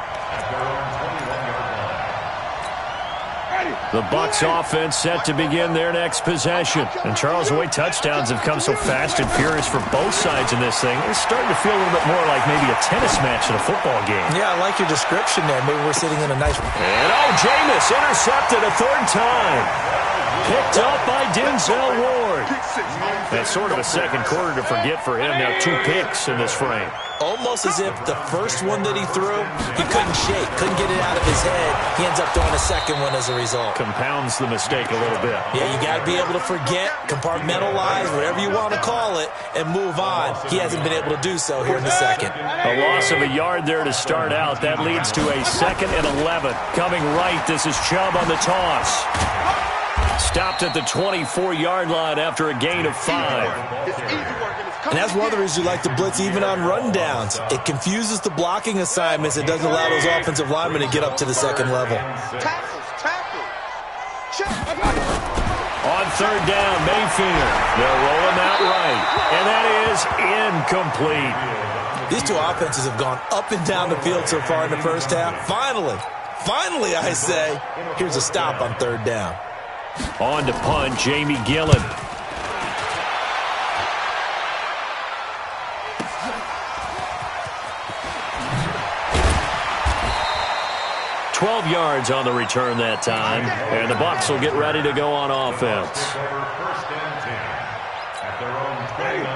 The Bucs offense set to begin their next possession. And Charles, the way touchdowns have come so fast and furious for both sides in this thing, it's starting to feel a little bit more like maybe a tennis match in a football game. Yeah, I like your description there. Maybe we're sitting in a nice... And Jameis intercepted a third time. Picked up by Denzel Ward. That's sort of a second quarter to forget for him. Now 2 picks in this frame. Almost as if the first one that he threw, he couldn't shake, couldn't get it out of his head. He ends up throwing a second one as a result. Compounds the mistake a little bit. Yeah, you got to be able to forget, compartmentalize, whatever you want to call it, and move on. He hasn't been able to do so here in the second. A loss of a yard there to start out. That leads to a 2nd and 11. Coming right, this is Chubb on the toss. Stopped at the 24-yard line after a gain of 5. And that's one of the reasons you like to blitz even on rundowns. It confuses the blocking assignments. It doesn't allow those offensive linemen to get up to the second level. Tackle. Check. On third down, Mayfield. They'll roll him out right. And that is incomplete. These two offenses have gone up and down the field so far in the first half. Finally, I say, here's a stop on third down. On to punt, Jamie Gillen. $12 yards on the return that time, and the Bucs will get ready to go on offense.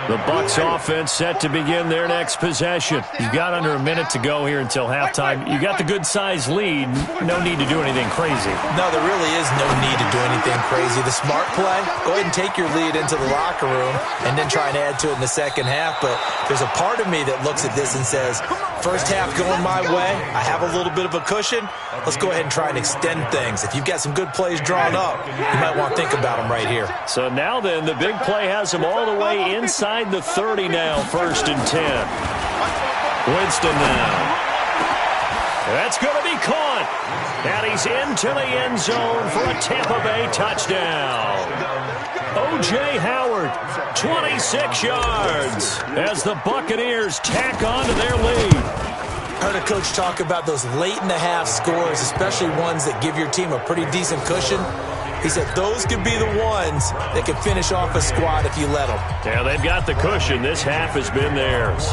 The Bucs offense set to begin their next possession. You've got under a minute to go here until halftime. You got the good-sized lead. No need to do anything crazy. No, there really is no need to do anything crazy. The smart play, go ahead and take your lead into the locker room and then try and add to it in the second half. But there's a part of me that looks at this and says, first half going my way, I have a little bit of a cushion. Let's go ahead and try and extend things. If you've got some good plays drawn up, you might want to think about them right here. So now then, the big play has him all the way inside the 30 now, 1st and 10. Winston now. That's going to be caught. And he's into the end zone for a Tampa Bay touchdown. O.J. Howard, 26 yards as the Buccaneers tack on to their lead. I heard a coach talk about those late-in-the-half scores, especially ones that give your team a pretty decent cushion. He said those could be the ones that can finish off a squad if you let them. Yeah, they've got the cushion. This half has been theirs.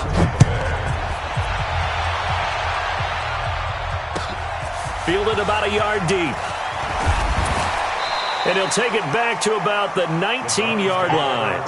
Fielded about a yard deep. And he'll take it back to about the 19-yard line.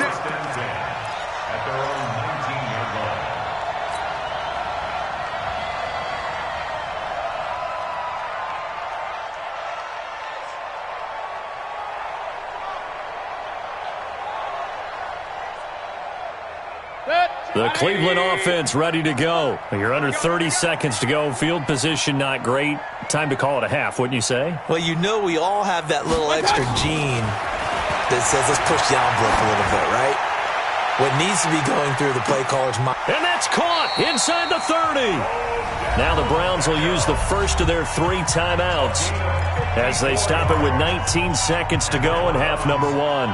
The Cleveland offense ready to go. You're under 30 seconds to go. Field position not great. Time to call it a half, wouldn't you say? Well, you know we all have that little extra gene that says let's push the envelope a little bit, right? What needs to be going through the play caller's mind. And that's caught inside the 30. Now the Browns will use the first of their 3 timeouts as they stop it with 19 seconds to go in half number 1.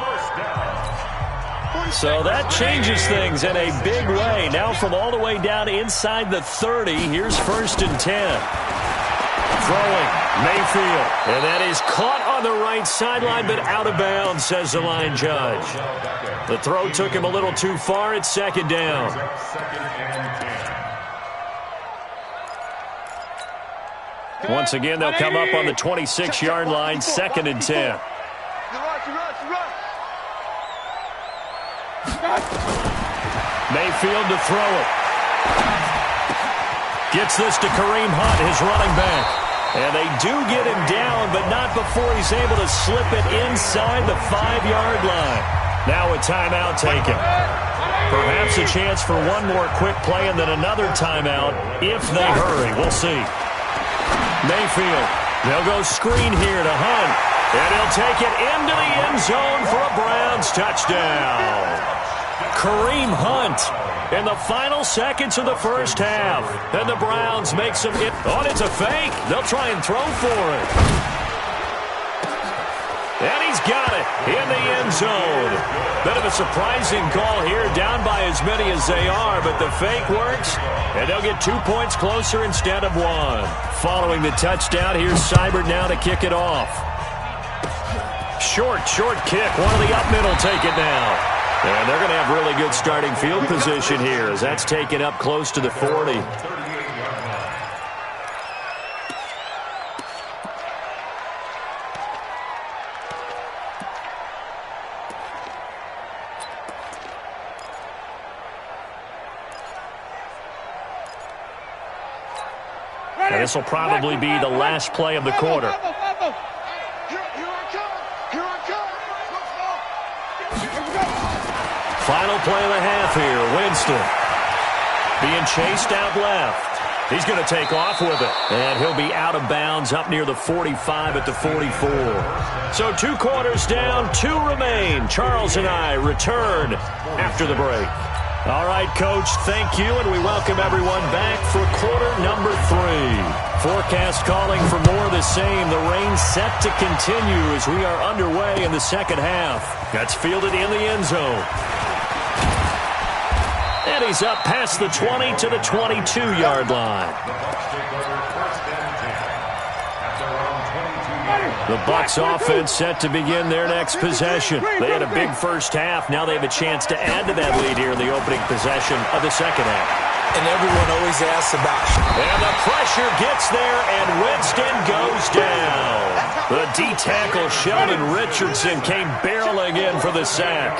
So that changes things in a big way. Now from all the way down inside the 30, here's 1st and 10. Throwing, Mayfield. And that is caught on the right sideline, but out of bounds, says the line judge. The throw took him a little too far. It's 2nd down. Once again, they'll come up on the 26-yard line, 2nd and 10. Mayfield to throw it. Gets this to Kareem Hunt, his running back. And they do get him down, but not before he's able to slip it inside the 5-yard line. Now a timeout taken. Perhaps a chance for one more quick play and then another timeout if they hurry. We'll see. Mayfield. They'll go screen here to Hunt. And he'll take it into the end zone for a Browns touchdown. Kareem Hunt in the final seconds of the first half. And the Browns make some... Oh, it's a fake. They'll try and throw for it. And he's got it in the end zone. Bit of a surprising call here, down by as many as they are, but the fake works, and they'll get 2 points closer instead of 1. Following the touchdown, here's Seibert now to kick it off. Short kick. One of the up middle take it now. And they're going to have really good starting field position here as that's taken up close to the 40. And this will probably be the last play of the quarter. Final play of the half here. Winston being chased out left. He's going to take off with it. And he'll be out of bounds up near the 45 at the 44. So 2 quarters down, 2 remain. Charles and I return after the break. All right, Coach, thank you, and we welcome everyone back for quarter number 3. Forecast calling for more of the same. The rain set to continue as we are underway in the second half. That's fielded in the end zone. And he's up past the 20 to the 22-yard line. The Bucs offense set to begin their next possession. They had a big first half. Now they have a chance to add to that lead here in the opening possession of the second half. And everyone always asks about it. And the pressure gets there, and Winston goes down. The D-tackle Sheldon Richardson came barreling in for the sack.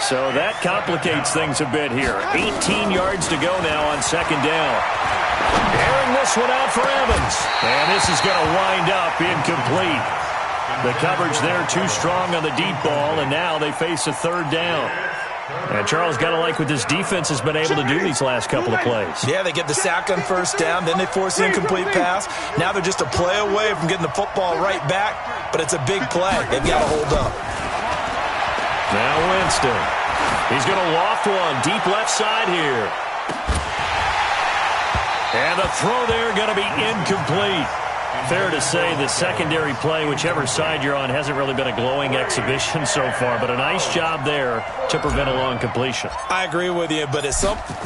So that complicates things a bit here. 18 yards to go now on second down. Airing this one out for Evans. And this is going to wind up incomplete. The coverage there too strong on the deep ball, and now they face a third down. And Charles, got to like what this defense has been able to do these last couple of plays. Yeah, they get the sack on first down, then they force the incomplete pass. Now they're just a play away from getting the football right back, but it's a big play. They've got to hold up. Now Winston. He's going to loft one deep left side here. And the throw there going to be incomplete. Fair to say the secondary play, whichever side you're on, hasn't really been a glowing exhibition so far, but a nice job there to prevent a long completion. I agree with you, but it's something.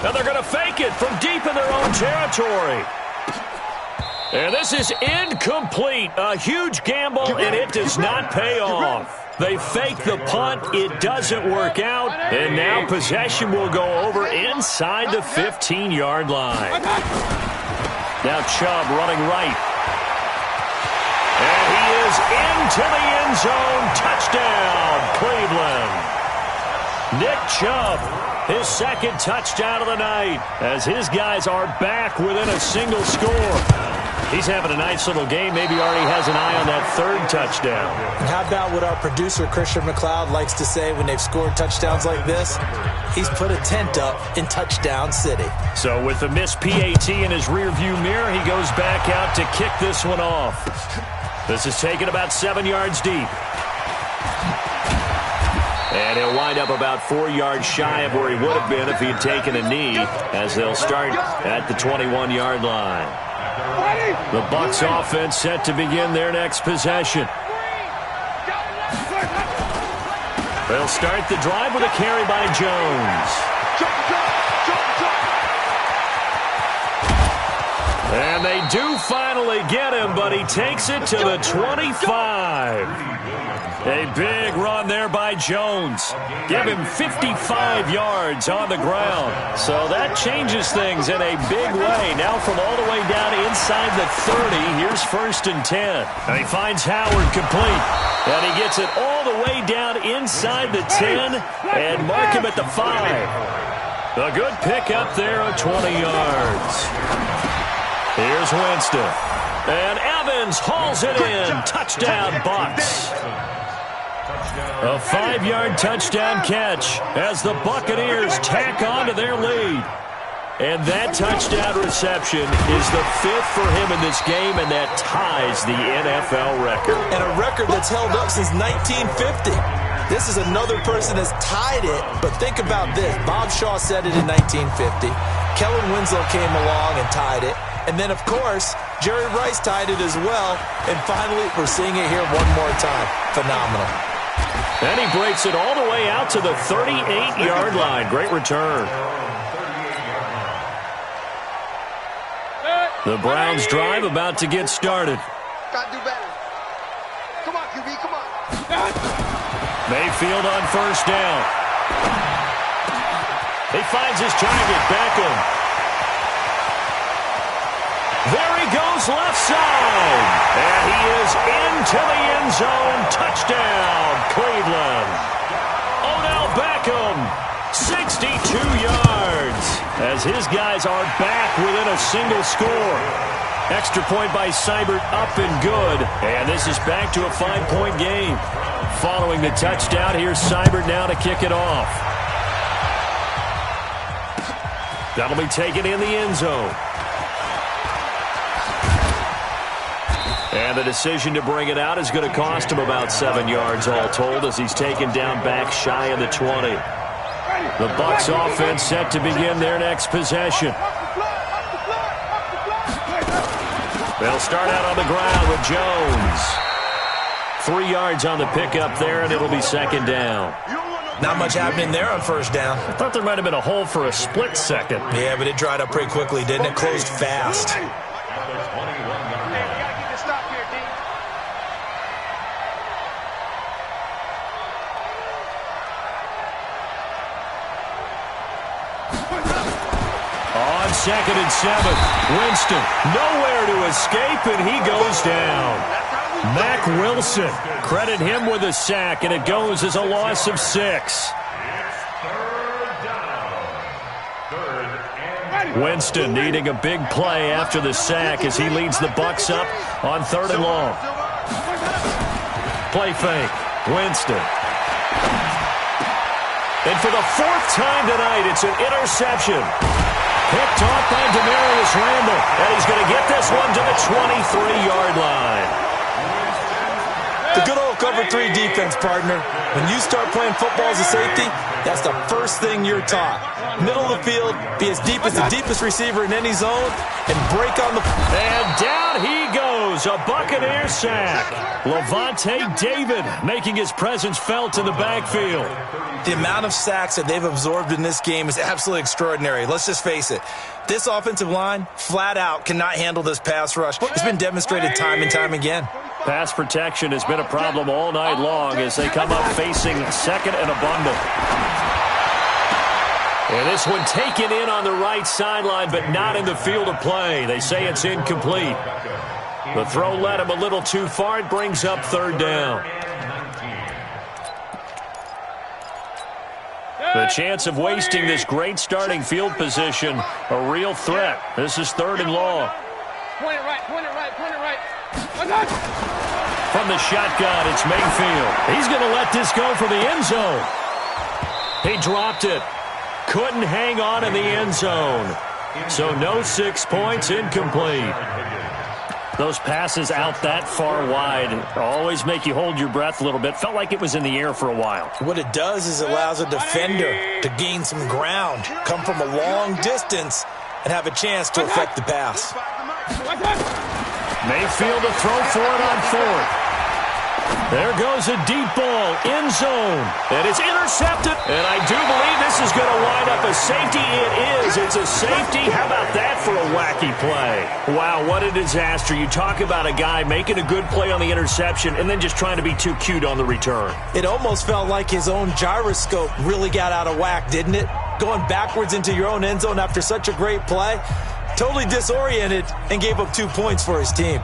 Now they're going to fake it from deep in their own territory. And this is incomplete. A huge gamble, and it does not pay off. They fake the punt. It doesn't work out. And now possession will go over inside the 15-yard line. Now Chubb running right. And he is into the end zone. Touchdown, Cleveland. Nick Chubb, his second touchdown of the night, as his guys are back within a single score. He's having a nice little game. Maybe already has an eye on that third touchdown. And how about what our producer, Christian McLeod, likes to say when they've scored touchdowns like this? He's put a tent up in Touchdown City. So with the missed PAT in his rearview mirror, he goes back out to kick this one off. This is taken about 7 yards deep. And he'll wind up about 4 yards shy of where he would have been if he had taken a knee, as they'll start at the 21-yard line. The Bucs offense set to begin their next possession. They'll start the drive with a carry by Jones. And they do finally get him, but he takes it to the 25. A big run there by Jones. Give him 55 yards on the ground. So that changes things in a big way. Now from all the way down inside the 30, here's 1st and 10. And he finds Howard complete. And he gets it all the way down inside the 10 and mark him at the 5. A good pick up there of 20 yards. Here's Winston. And Evans hauls it in. Touchdown, Bucs. A 5-yard touchdown catch as the Buccaneers tack on to their lead. And that touchdown reception is the 5th for him in this game, and that ties the NFL record. And a record that's held up since 1950. This is another person that's tied it, but think about this. Bob Shaw said it in 1950. Kellen Winslow came along and tied it. And then, of course, Jerry Rice tied it as well. And finally, we're seeing it here one more time. Phenomenal. And he breaks it all the way out to the 38-yard line. Great return. The Browns drive about to get started. Gotta do better. Come on, QB, come on. Mayfield on first down. He finds his target, Beckham. There he goes left side. And he is into the end zone. Touchdown, Cleveland. Odell Beckham, 62 yards. As his guys are back within a single score. Extra point by Seibert, up and good. And this is back to a 5-point game. Following the touchdown, here's Seibert now to kick it off. That'll be taken in the end zone. And the decision to bring it out is going to cost him about 7 yards all told as he's taken down back shy of the 20. The Bucs offense set to begin their next possession. They'll start out on the ground with Jones. 3 yards on the pickup there, and it'll be second down. Not much happening there on first down. I thought there might have been a hole for a split second. Yeah, but it dried up pretty quickly, didn't it? Closed fast. On 2nd and 7, Winston nowhere to escape, and he goes down. Mack Wilson, credit him with a sack, and it goes as a loss of 6. Winston needing a big play after the sack as he leads the Bucs up on 3rd and long. Play fake, Winston. And for the 4th time tonight, it's an interception. Picked off by Demarius Randall, and he's going to get this one to the 23-yard line. The good old cover 3 defense, partner. When you start playing football as a safety, that's the first thing you're taught. Middle of the field, be as deep as the deepest receiver in any zone, and break on the... And down he goes, a Buccaneer sack. Levante David making his presence felt in the backfield. The amount of sacks that they've absorbed in this game is absolutely extraordinary. Let's just face it. This offensive line, flat out, cannot handle this pass rush. It's been demonstrated time and time again. Pass protection has been a problem all night long as they come up facing 2nd and a bundle. And this one taken in on the right sideline, but not in the field of play. They say it's incomplete. The throw led him a little too far. It brings up 3rd down. The chance of wasting this great starting field position, a real threat. This is 3rd and long. Point it right, point it right, point it right. From the shotgun, it's Mayfield. He's going to let this go for the end zone. He dropped it. Couldn't hang on in the end zone. So no 6 points, incomplete. Those passes out that far wide always make you hold your breath a little bit. Felt like it was in the air for a while. What it does is it allows a defender to gain some ground, come from a long distance, and have a chance to affect the pass. Mayfield to throw for it on 4th. There goes a deep ball, end zone, and it's intercepted. And I do believe this is going to wind up a safety. It is. It's a safety. How about that for a wacky play? Wow, what a disaster. You talk about a guy making a good play on the interception and then just trying to be too cute on the return. It almost felt like his own gyroscope really got out of whack, didn't it? Going backwards into your own end zone after such a great play. Totally disoriented and gave up 2 points for his team.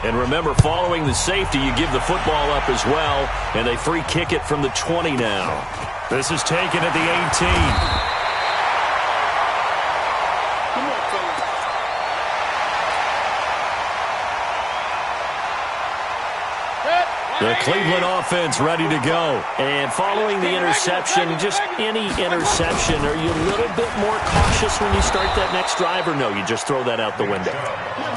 And remember, following the safety, you give the football up as well, and they free kick it from the 20 now. This is taken at the 18. The Cleveland offense ready to go. And following the interception, just any interception, are you a little bit more cautious when you start that next drive, or no, you just throw that out the window?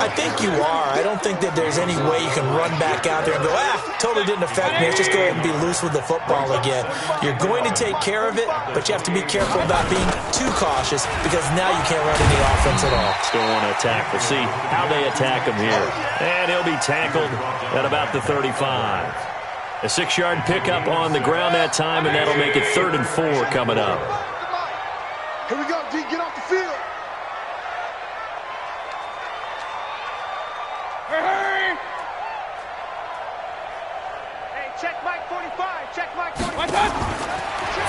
I think you are. I don't think that there's any way you can run back out there and go, totally didn't affect me. Let's just go ahead and be loose with the football again. You're going to take care of it, but you have to be careful about being too cautious because now you can't run any offense at all. Still want to attack. We'll see how they attack him here. And he'll be tackled at about the 35. A 6-yard pickup on the ground that time, and that'll make it 3rd and 4 coming up. Here we go, D. Get off the field. Mike 45. Check Mike 45.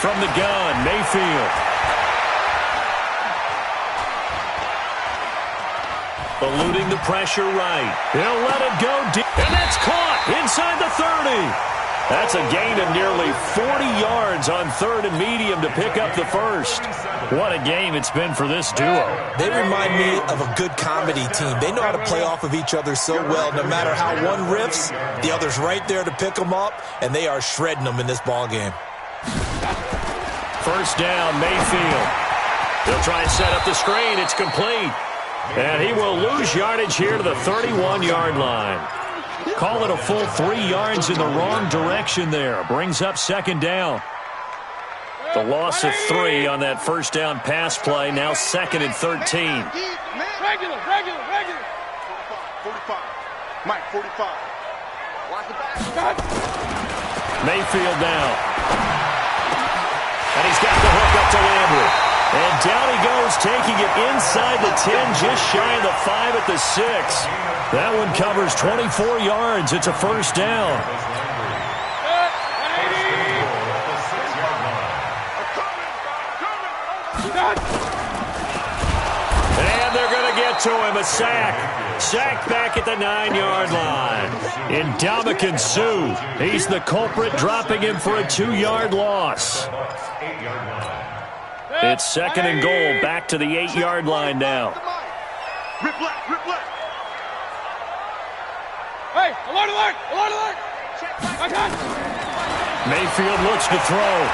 From the gun, Mayfield. Eluding the pressure right. He'll let it go deep. And that's caught inside the 30. That's a gain of nearly 40 yards on third and medium to pick up the first. What a game it's been for this duo. They remind me of a good comedy team. They know how to play off of each other so well. No matter how one riffs, the other's right there to pick them up, and they are shredding them in this ball game. First down, Mayfield. He'll try and set up the screen. It's complete. And he will lose yardage here to the 31-yard line. Call it a full 3 yards in the wrong direction there. Brings up second down. The loss of 3 on that first down pass play. Now second and 13. Regular. 45. Mike 45. Watch the back. Mayfield now. And he's got the hook up to Landry. And down he goes, taking it inside the 10, just shy of the 5 at the 6. That one covers 24 yards. It's a first down. And they're going to get to him, a sack. Sack back at the 9-yard line. Ndamukong Suh, he's the culprit, dropping him for a 2-yard loss. It's second and goal, back to the 8-yard line now. Rip left. Hey, alert. Mayfield looks to throw.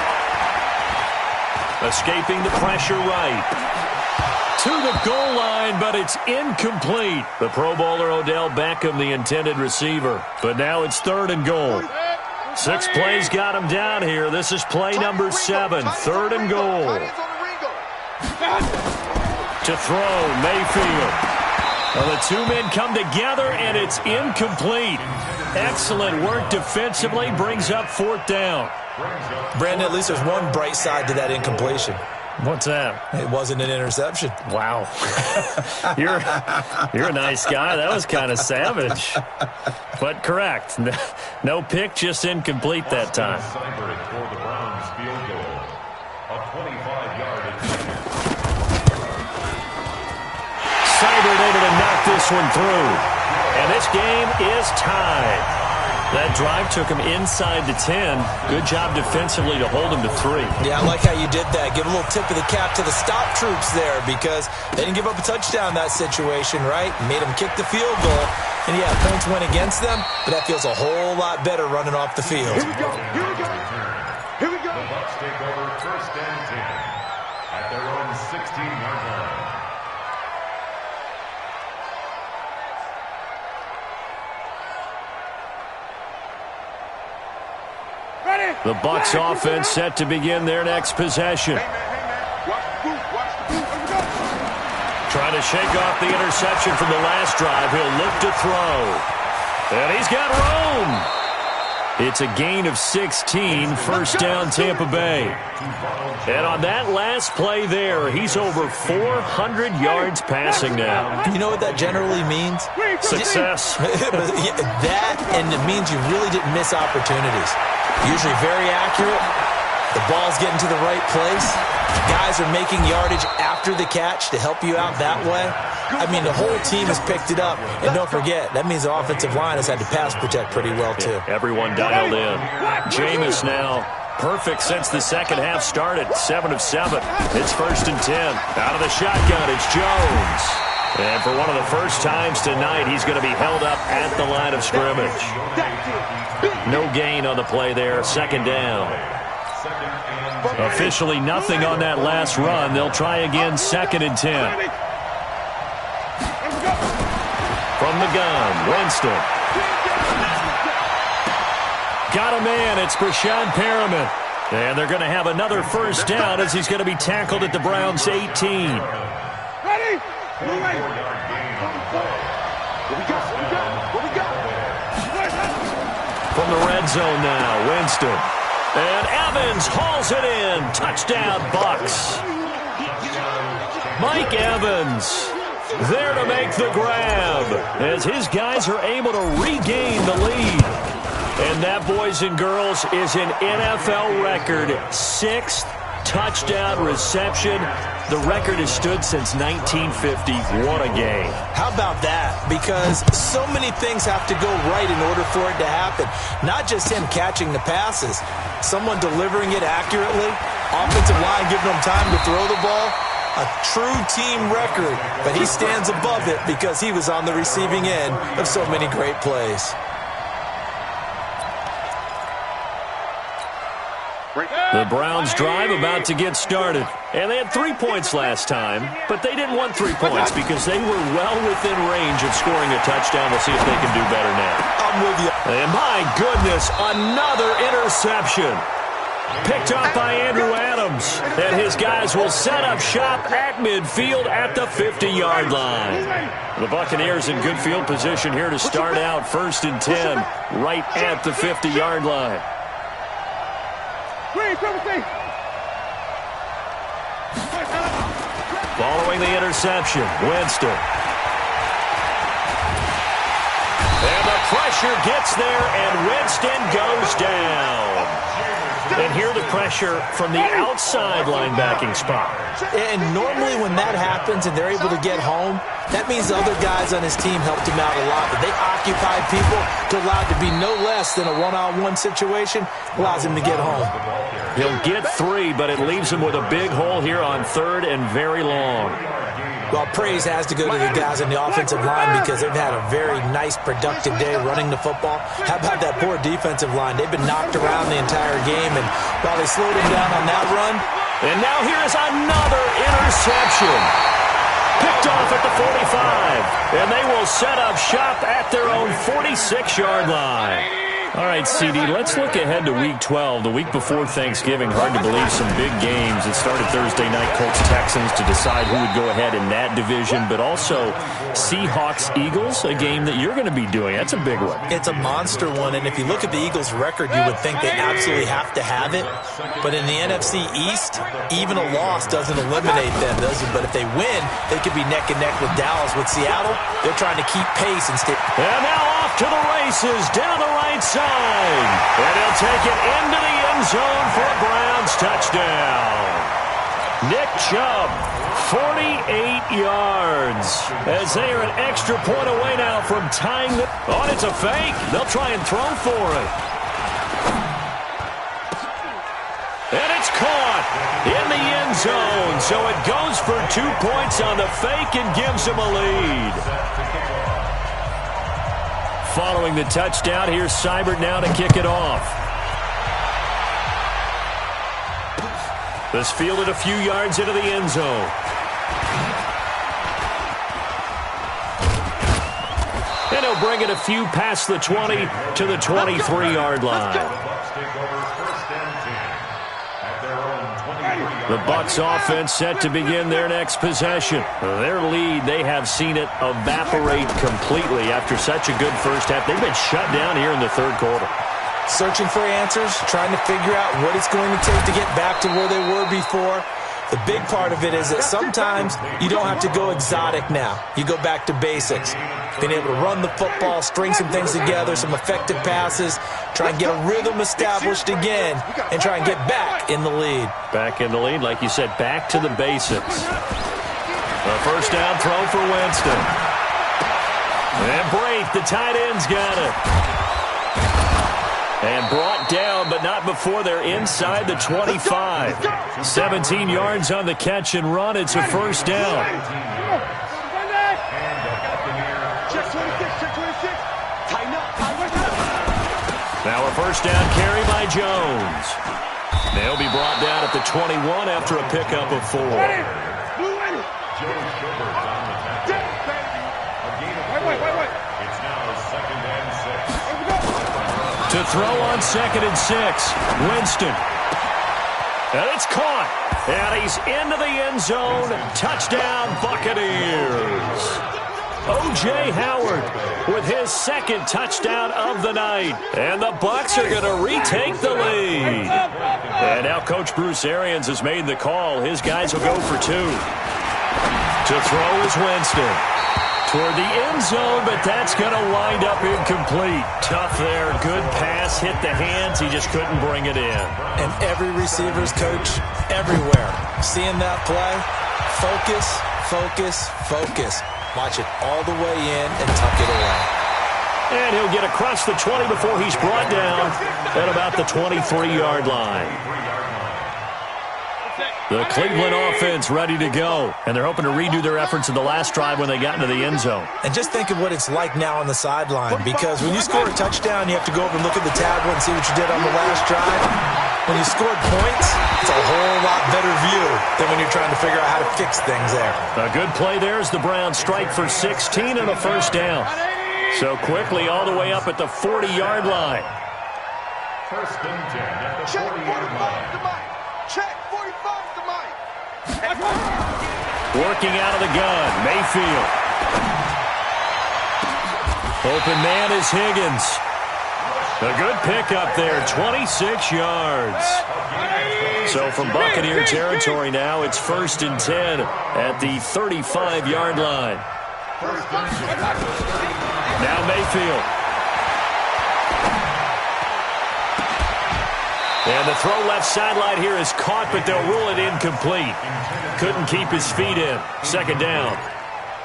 Escaping the pressure right. To the goal line, but it's incomplete. The Pro Bowler Odell Beckham, the intended receiver. But now it's third and goal. 6 plays got him down here. This is play number 7, third and goal. To throw, Mayfield. Well, the 2 men come together, and it's incomplete. Excellent work defensively, brings up fourth down. Brandon, at least there's one bright side to that incompletion. What's that? It wasn't an interception. Wow. You're a nice guy. That was kind of savage. But correct. No pick, just incomplete that time. Seibert able to knock this one through. And this game is tied. That drive took him inside the 10. Good job defensively to hold him to 3. Yeah, I like how you did that. Give a little tip of the cap to the stop troops there, because they didn't give up a touchdown in that situation, right? Made them kick the field goal. And yeah, points went against them, but that feels a whole lot better running off the field. Here we go. The Bucs take over first and 10 at their own 16-yard line. The Bucs offense set to begin their next possession. Trying to shake off the interception from the last drive. He'll look to throw. And he's got room. It's a gain of 16, first down Tampa Bay. And on that last play there, he's over 400 yards passing now. You know what that generally means? Success. That, and it means you really didn't miss opportunities. Usually very accurate. The ball's getting to the right place. Guys are making yardage after the catch to help you out that way. I mean, the whole team has picked it up. And don't forget, that means the offensive line has had to pass protect pretty well, too. Yeah, everyone dialed in. Jameis now perfect since the second half started. 7 of 7. It's first and 10. Out of the shotgun, it's Jones. And for one of the first times tonight, he's going to be held up at the line of scrimmage. No gain on the play there. Second down. Officially nothing on that last run. They'll try again, second and 10. From the gun, Winston. Got a man. It's Brashad Perriman. And they're going to have another first down as he's going to be tackled at the Browns' 18. Ready? From the red zone now, Winston. And Evans hauls it in. Touchdown, Bucs. Mike Evans there to make the grab as his guys are able to regain the lead. And that, boys and girls, is an NFL record 6th touchdown reception. The record has stood since 1950. What a game. How about that? Because so many things have to go right in order for it to happen. Not just him catching the passes. Someone delivering it accurately. Offensive line giving him time to throw the ball. A true team record. But he stands above it because he was on the receiving end of so many great plays. The Browns drive about to get started. And they had 3 points last time, but they didn't want 3 points because they were well within range of scoring a touchdown. We'll see if they can do better now. I'm with you. And my goodness, another interception. Picked up by Andrew Adams. And his guys will set up shop at midfield at the 50-yard line. The Buccaneers in good field position here to start out 1st and 10 right at the 50-yard line. Following the interception, Winston. And the pressure gets there, and Winston goes down. And here the pressure from the outside linebacking spot. And normally when that happens and they're able to get home, that means the other guys on his team helped him out a lot. But they occupy people to allow it to be no less than a one-on-one situation, allows him to get home. He'll get 3, but it leaves him with a big hole here on 3rd and very long. Well, praise has to go to the guys on the offensive line because they've had a very nice, productive day running the football. How about that poor defensive line? They've been knocked around the entire game, and while they slowed him down on that run. And now here's another interception. Picked off at the 45. And they will set up shop at their own 46-yard line. All right, CD, let's look ahead to Week 12, the week before Thanksgiving. Hard to believe some big games. It started Thursday night, Colts-Texans to decide who would go ahead in that division, but also Seahawks-Eagles, a game that you're going to be doing. That's a big one. It's a monster one, and if you look at the Eagles' record, you would think they absolutely have to have it. But in the NFC East, even a loss doesn't eliminate them, does it? But if they win, they could be neck and neck with Dallas. With Seattle, they're trying to keep pace and stay. And now off to the races, down the right side. And he'll take it into the end zone for a Browns touchdown. Nick Chubb, 48 yards. As they are an extra point away now from tying the... Oh, it's a fake. They'll try and throw for it. And it's caught in the end zone. So it goes for 2 points on the fake and gives them a lead. Following the touchdown, here's Seibert now to kick it off. This fielded a few yards into the end zone. And he'll bring it a few past the 20 to the 23-yard line. The Bucs offense set to begin their next possession. Their lead, they have seen it evaporate completely after such a good first half. They've been shut down here in the 3rd quarter. Searching for answers, trying to figure out what it's going to take to get back to where they were before. The big part of it is that sometimes you don't have to go exotic now. You go back to basics. Being able to run the football, string some things together, some effective passes, try and get a rhythm established again, and try and get back in the lead. Back in the lead, like you said, back to the basics. A first down throw for Winston. And Brate, the tight end's got it. And brought down, but not before they're inside the 25. 17 yards on the catch and run. It's a first down. Now a first down carry by Jones. They'll be brought down at the 21 after a pickup of 4. To throw on 2nd and 6. Winston. And it's caught. And he's into the end zone. Touchdown, Buccaneers. O.J. Howard with his 2nd touchdown of the night. And the Bucs are going to retake the lead. And now Coach Bruce Arians has made the call. His guys will go for 2. To throw is Winston. toward the end zone, but that's going to wind up incomplete. Tough there. Good pass. Hit the hands. He just couldn't bring it in. And every receiver's coach everywhere. Seeing that play, focus, focus, focus. Watch it all the way in and tuck it away. And he'll get across the 20 before he's brought down at about the 23-yard line. The Cleveland offense ready to go, and they're hoping to redo their efforts in the last drive when they got into the end zone. And just think of what it's like now on the sideline, because when you score a touchdown, you have to go over and look at the tablet and see what you did on the last drive. When you scored points, it's a whole lot better view than when you're trying to figure out how to fix things there. A good play there as the Browns strike for 16 and a first down. So quickly all the way up at the 40-yard line. First and 10 at the 40-yard line. Check 45 to Mike. Working out of the gun, Mayfield. Open man is Higgins. A good pickup there, 26 yards. So from Buccaneer territory now, it's first and 10 at the 35-yard line. Now Mayfield. And the throw left sideline here is caught, but they'll rule it incomplete. Couldn't keep his feet in. Second down.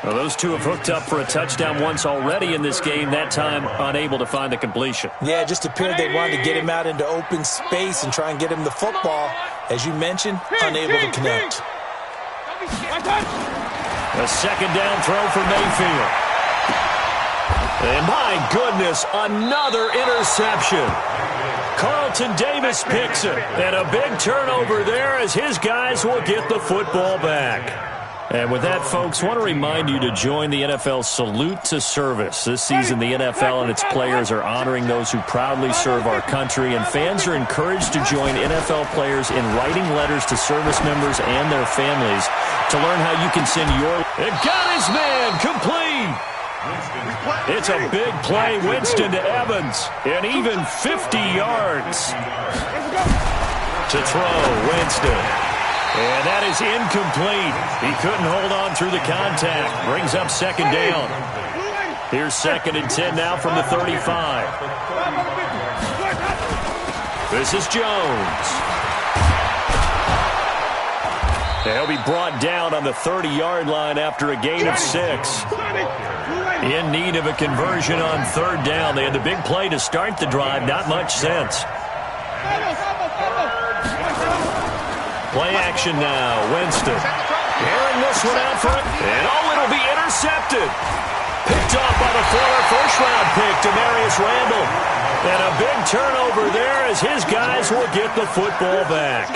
Well, those two have hooked up for a touchdown once already in this game, that time unable to find the completion. Yeah, it just appeared they wanted to get him out into open space and try and get him the football. As you mentioned, unable to connect. A second down throw for Mayfield. And my goodness, another interception. Carlton Davis picks it. And a big turnover there as his guys will get the football back. And with that, folks, I want to remind you to join the NFL Salute to Service. This season, the NFL and its players are honoring those who proudly serve our country, and fans are encouraged to join NFL players in writing letters to service members and their families to learn how you can send your... It got his man complete! It's a big play, Winston to Evans, and even 50 yards to throw, Winston. And that is incomplete. He couldn't hold on through the contact. Brings up second down. Here's second and 10 now from the 35. This is Jones. He'll be brought down on the 30-yard line after a gain of 6. In need of a conversion on third down. They had the big play to start the drive. Not much sense. Play action now. Winston. Airing this one out for it. And it'll be intercepted. Picked off by the former first-round pick, Demarius Randall. And a big turnover there as his guys will get the football back.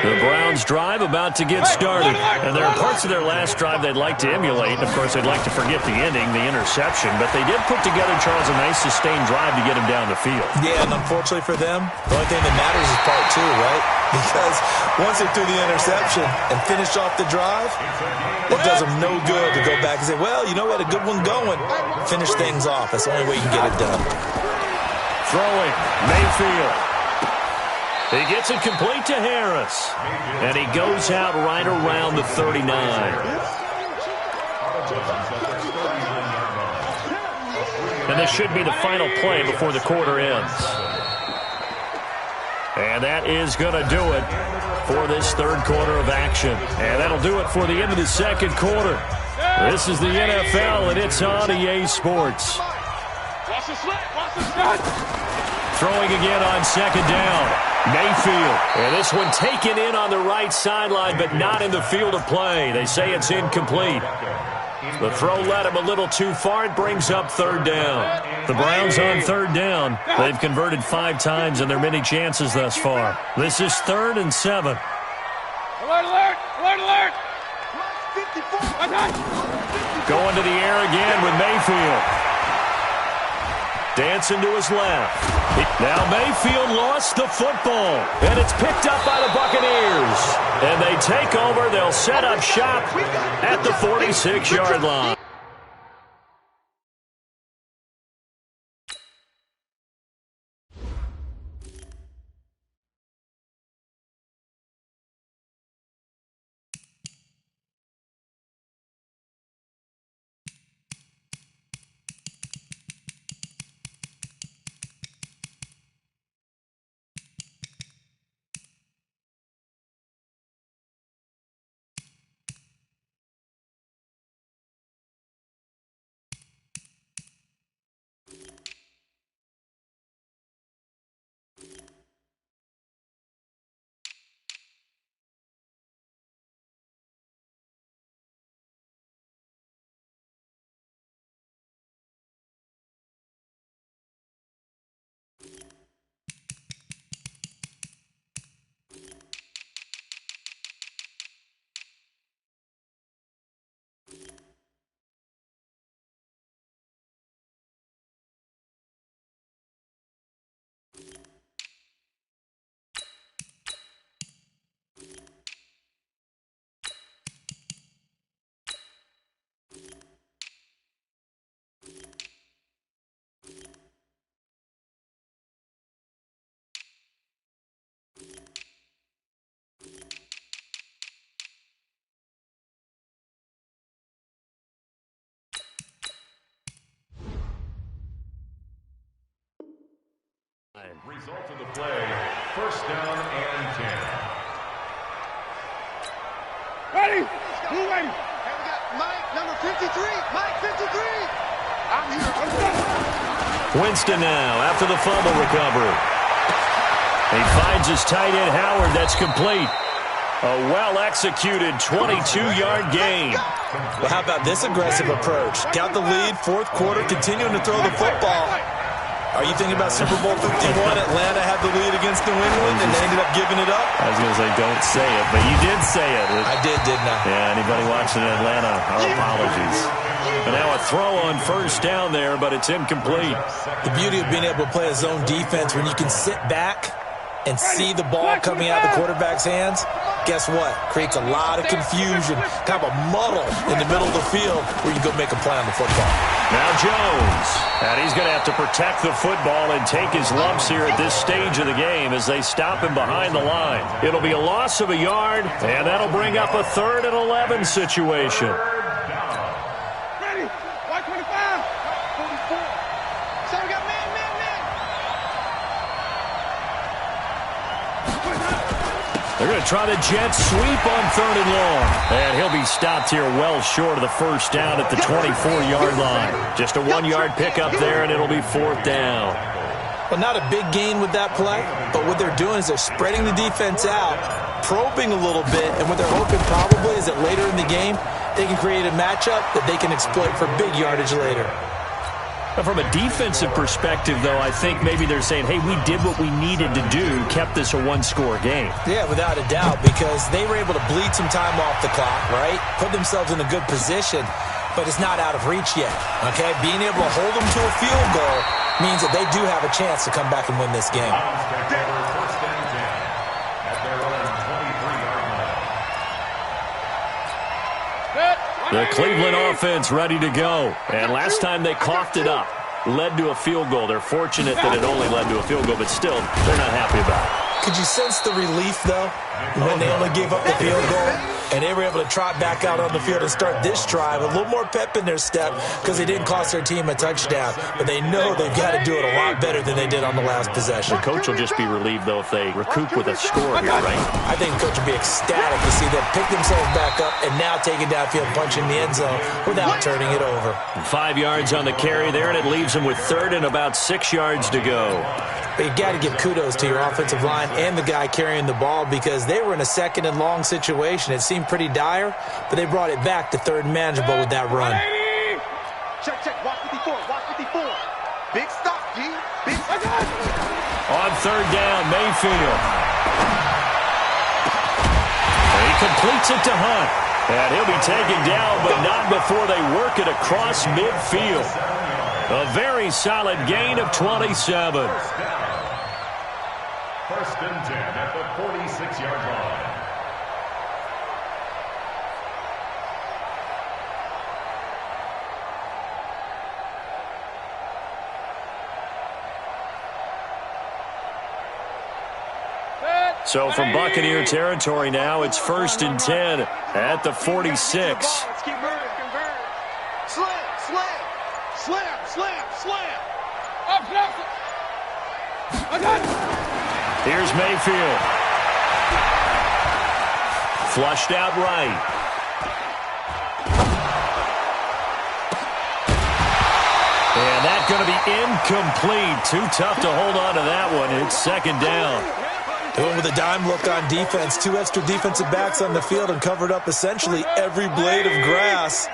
The Browns drive about to get started. And there are parts of their last drive they'd like to emulate. And, of course, they'd like to forget the ending, the interception. But they did put together, Charles, a nice sustained drive to get him down the field. Yeah, and unfortunately for them, the only thing that matters is part two, right? Because once they threw the interception and finished off the drive, it does them no good to go back and say, well, you know, we had a good one going. Finish things off. That's the only way you can get it done. Throwing, Mayfield. He gets it complete to Harris. And he goes out right around the 39. And this should be the final play before the quarter ends. And that is going to do it for this third quarter of action. And that'll do it for the end of the second quarter. This is the NFL, and it's on EA Sports. Throwing again on second down. Mayfield. And this one taken in on the right sideline, but not in the field of play. They say it's incomplete. The throw led him a little too far. It brings up third down. The Browns on third down. They've converted 5 times in their many chances thus far. This is 3rd and 7. Alert, alert, alert, alert. Going to the air again with Mayfield. Dancing to his left. Now Mayfield lost the football. And it's picked up by the Buccaneers. And they take over. They'll set up shop at the 46-yard line. Result of the play, first down and 10. Ready? Blue ready. And we got Mike, number 53. Mike, 53. I'm here. Let's go. Winston now after the fumble recovery. He finds his tight end Howard. That's complete. A well-executed 22-yard gain. Well, how about this aggressive approach? Got the lead, fourth quarter, continuing to throw the football. Are you thinking about Super Bowl 51? Atlanta had the lead against New England, and they ended up giving it up? I was going to say, don't say it, but you did say it. I did, didn't I? Yeah, anybody watching in Atlanta, our apologies. But now a throw on first down there, but it's incomplete. The beauty of being able to play a zone defense when you can sit back and see the ball coming out of the quarterback's hands, guess what? Creates a lot of confusion, kind of a muddle in the middle of the field where you go make a play on the football. Now Jones, and he's going to have to protect the football and take his lumps here at this stage of the game as they stop him behind the line. It'll be a loss of a yard, and that'll bring up a 3rd and 11 situation. Ready? White 25. 44. So we got man. They're going to try the jet sweep on 3rd and long. And he'll be stopped here well short of the first down at the 24-yard line. Just a 1-yard pickup there, and it'll be 4th down. Well, not a big gain with that play, but what they're doing is they're spreading the defense out, probing a little bit, and what they're hoping probably is that later in the game, they can create a matchup that they can exploit for big yardage later. From a defensive perspective, though, I think maybe they're saying, hey, we did what we needed to do, kept this a 1-score game. Yeah, without a doubt, because they were able to bleed some time off the clock, right? Put themselves in a good position, but it's not out of reach yet, okay? Being able to hold them to a field goal means that they do have a chance to come back and win this game. First and 10 at their own 23-yard line. The Cleveland offense ready to go. And last time they coughed it up, led to a field goal. They're fortunate that it only led to a field goal, but still, they're not happy about it. Could you sense the relief, though, when they only gave up the field goal? And they were able to trot back out on the field and start this drive. A little more pep in their step because they didn't cost their team a touchdown. But they know they've got to do it a lot better than they did on the last possession. The coach will just be relieved, though, if they recoup with a score here, right? I think the coach will be ecstatic to see them pick themselves back up and now take it downfield, punching the end zone without turning it over. 5 yards on the carry there, and it leaves them with 3rd and about 6 yards to go. But you got to give kudos to your offensive line and the guy carrying the ball because they were in a 2nd and long situation. It seemed pretty dire, but they brought it back to 3rd and manageable with that run. Check. Watch 54. Watch 54. Big stop, G. Big stop. On 3rd down, Mayfield. And he completes it to Hunt. And he'll be taken down, but not before they work it across midfield. A very solid gain of 27. First and 10 at the 46-yard line. So from Buccaneer territory now, it's 1st and 10 at the 46. Slam. Up. Here's Mayfield. Flushed out right. And that's going to be incomplete. Too tough to hold on to that one. It's 2nd down. Doing with a dime look on defense. 2 extra defensive backs on the field and covered up essentially every blade of grass.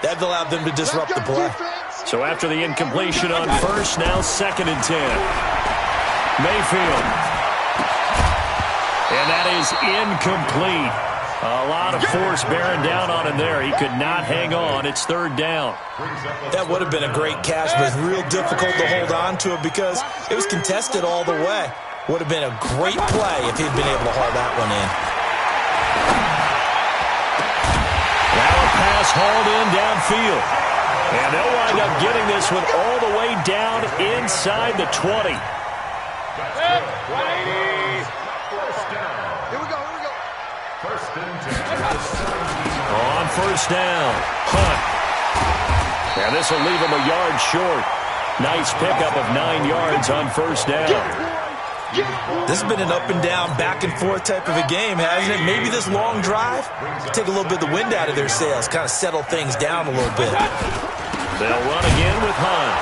That allowed them to disrupt the play. So after the incompletion on 1st, now 2nd and 10. Mayfield. And that is incomplete. A lot of force bearing down on him there. He could not hang on. It's 3rd down. That would have been a great catch, but it's real difficult to hold on to it because it was contested all the way. Would have been a great play if he'd been able to haul that one in. Now a pass hauled in downfield. And they'll wind up getting this one all the way down inside the 20. Here we go. First and 10. On 1st down, Hunt. And this will leave him a yard short. Nice pickup of 9 yards on 1st down. This has been an up and down, back and forth type of a game, hasn't it? Maybe this long drive could take a little bit of the wind out of their sails, kind of settle things down a little bit. They'll run again with Hunt.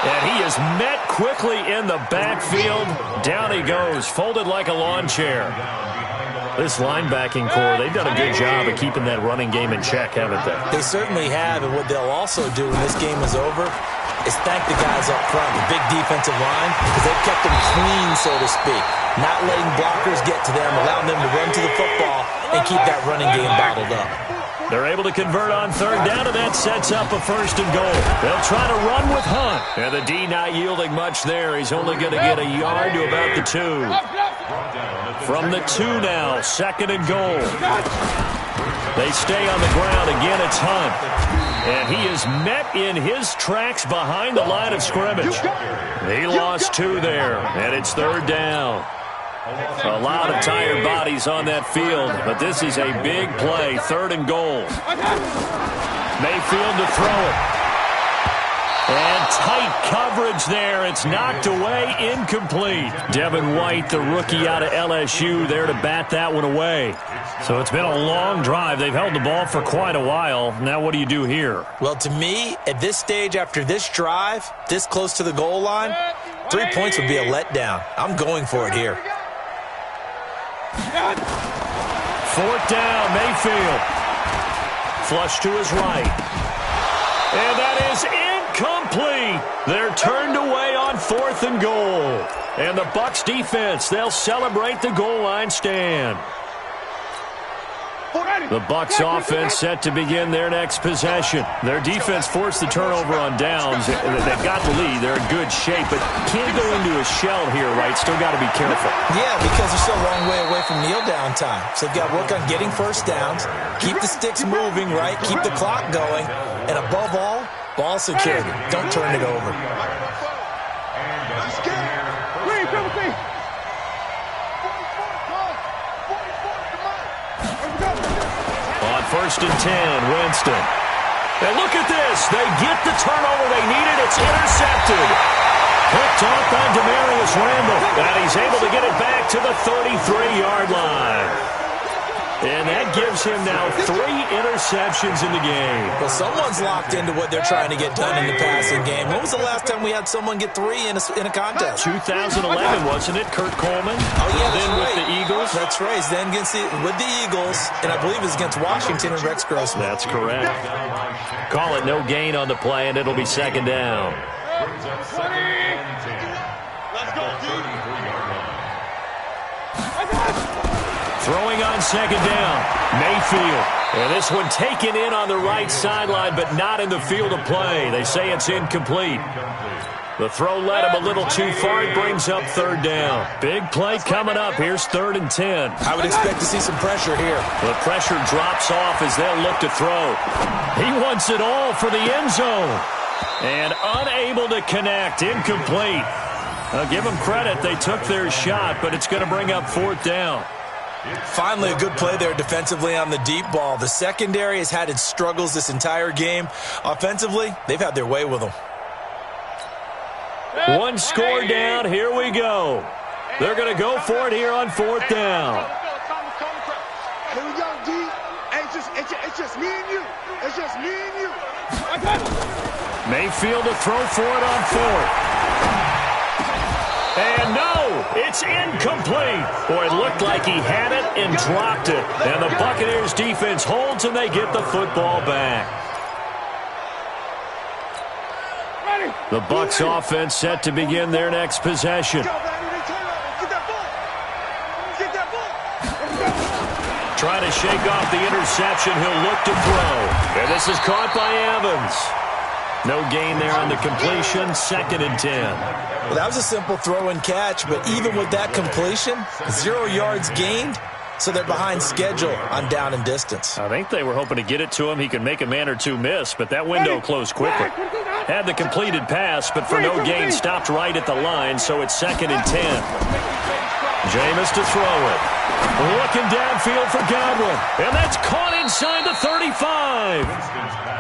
And he is met quickly in the backfield. Down he goes, folded like a lawn chair. This linebacking core, they've done a good job of keeping that running game in check, haven't they? They certainly have, and what they'll also do when this game is over is thank the guys up front, the big defensive line, because they've kept them clean, so to speak. Not letting blockers get to them, allowing them to run to the football and keep that running game bottled up. They're able to convert on third down, and that sets up a first and goal. They'll try to run with Hunt. And the D not yielding much there. He's only going to get a yard to about the 2. From the 2 now, second and goal. They stay on the ground. Again, it's Hunt. And he is met in his tracks behind the line of scrimmage. He lost 2 there, and it's third down. A lot of tired bodies on that field, but this is a big play, third and goal. Mayfield to throw it. And tight coverage there. It's knocked away, incomplete. Devin White, the rookie out of LSU, there to bat that one away. So it's been a long drive. They've held the ball for quite a while. Now what do you do here? Well, to me, at this stage, after this drive, this close to the goal line, 3 points would be a letdown. I'm going for it here. Fourth down, Mayfield. Flush to his right. And that is incomplete. They're turned away on fourth and goal. And the Bucs defense, they'll celebrate the goal line stand. The Bucs offense set to begin their next possession. Their defense forced the turnover on downs. They've got the lead. They're in good shape, but can't go into a shell here, right? Still got to be careful. Yeah, because they're still a long way away from kneel down time. So they've got to work on getting first downs, keep the sticks moving, right? Keep the clock going, and above all, ball security. Don't turn it over. On first and 10, Winston. And look at this. They get the turnover they needed. It's intercepted. Picked off by Demarius Randall. And he's able to get it back to the 33-yard line. And that gives him now 3 interceptions in the game. Well, someone's locked into what they're trying to get done in the passing game. When was the last time we had someone get 3 in a contest? 2011, wasn't it? Kurt Coleman? Oh, yeah, that's then right. With the Eagles? That's right. Then with the Eagles, and I believe it's against Washington and Rex Grossman. That's correct. Call it no gain on the play, and it'll be second down. Throwing on second down, Mayfield. And this one taken in on the right sideline, but not in the field of play. They say it's incomplete. The throw led him a little too far. It brings up third down. Big play coming up. Here's third and 10. I would expect to see some pressure here. The pressure drops off as they'll look to throw. He wants it all for the end zone. And unable to connect. Incomplete. I'll give them credit. They took their shot, but it's going to bring up fourth down. Finally, a good play there defensively on the deep ball. The secondary has had its struggles this entire game. Offensively, they've had their way with them. One score down. Here we go. They're going to go for it here on fourth down. Here we go, D. It's just me and you. It's just me and you. Mayfield to throw for it on fourth. And no, it's incomplete. Boy, it looked like he had it and dropped it. And the Buccaneers defense holds and they get the football back. The Bucs offense set to begin their next possession. Trying to shake off the interception. He'll look to throw. And this is caught by Evans. No gain there on the completion. Second and 10. Well, that was a simple throw and catch, but even with that completion, 0 yards gained, so they're behind schedule on down and distance. I think they were hoping to get it to him. He could make a man or two miss, but that window closed quickly. Had the completed pass, but for no gain, stopped right at the line, so it's second and 10. Jameis to throw it. Looking downfield for Godwin, and that's caught inside the 35.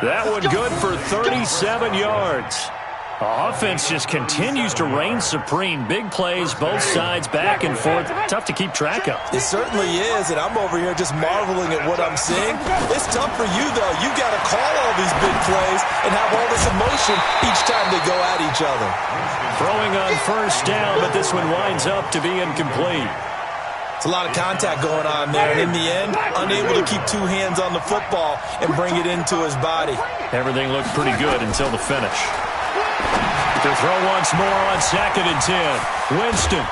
That one good for 37 yards. Offense just continues to reign supreme. Big plays, both sides, back and forth. Tough to keep track of. It certainly is, and I'm over here just marveling at what I'm seeing. It's tough for you, though. You got to call all these big plays and have all this emotion each time they go at each other. Throwing on first down, but this one winds up to be incomplete. It's a lot of contact going on there, and in the end, unable to keep two hands on the football and bring it into his body. Everything looked pretty good until the finish. To throw once more on 2nd and 10. Winston.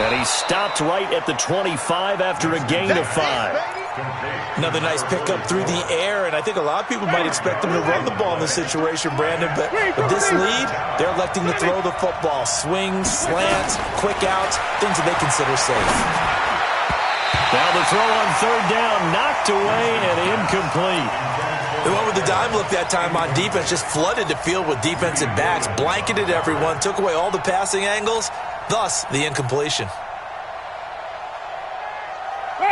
And he stopped right at the 25 after a gain of 5. Another nice pickup through the air, and I think a lot of people might expect him to run the ball in this situation, Brandon, but with this lead, they're electing to throw the football. Swings, slants, quick outs, things that they consider safe. Now the throw on 3rd down, knocked away and incomplete. They went with the dime look that time on defense, just flooded the field with defensive backs, blanketed everyone, took away all the passing angles, thus the incompletion.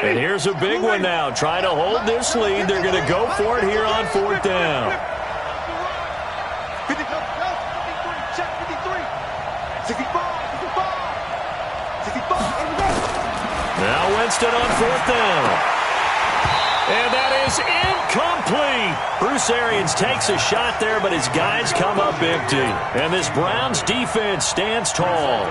And here's a big one now, trying to hold this lead. They're going to go for it here on 4th down. 53, check 53, 65, 65, 65. Now Winston on 4th down. And that is incomplete. Bruce Arians takes a shot there, but his guys come up empty. And this Browns defense stands tall.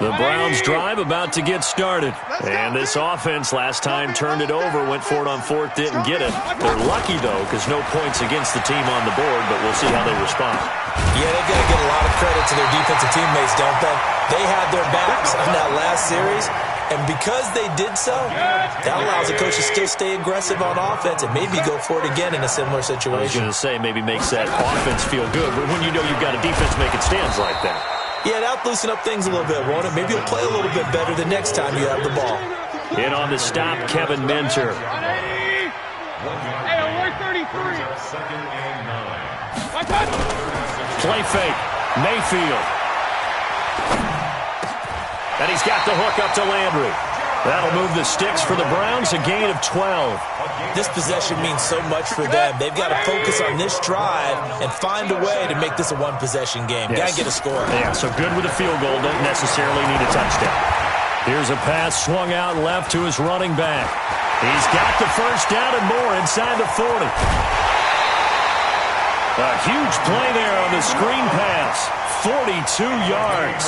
The Browns drive about to get started. And this offense last time turned it over, went for it on 4th, didn't get it. They're lucky, though, because no points against the team on the board, but we'll see how they respond. Yeah, they've got to get a lot of credit to their defensive teammates, don't they? They had their backs on that last series. And because they did so, that allows the coach to still stay aggressive on offense and maybe go for it again in a similar situation. I was going to say maybe makes that offense feel good, but when you know you've got a defense making stands like that. Yeah, that'll loosen up things a little bit, won't it? Maybe you'll play a little bit better the next time you have the ball. In on the stop, Kevin Minter. Hey, 133. Play fake. Mayfield. And he's got the hook up to Landry. That'll move the sticks for the Browns, a gain of 12. This possession means so much for them. They've got to focus on this drive and find a way to make this a one-possession game. Yes. Got to get a score. Yeah, so good with a field goal. Doesn't necessarily need a touchdown. Here's a pass swung out left to his running back. He's got the first down and more inside the 40. A huge play there on the screen pass. 42 yards.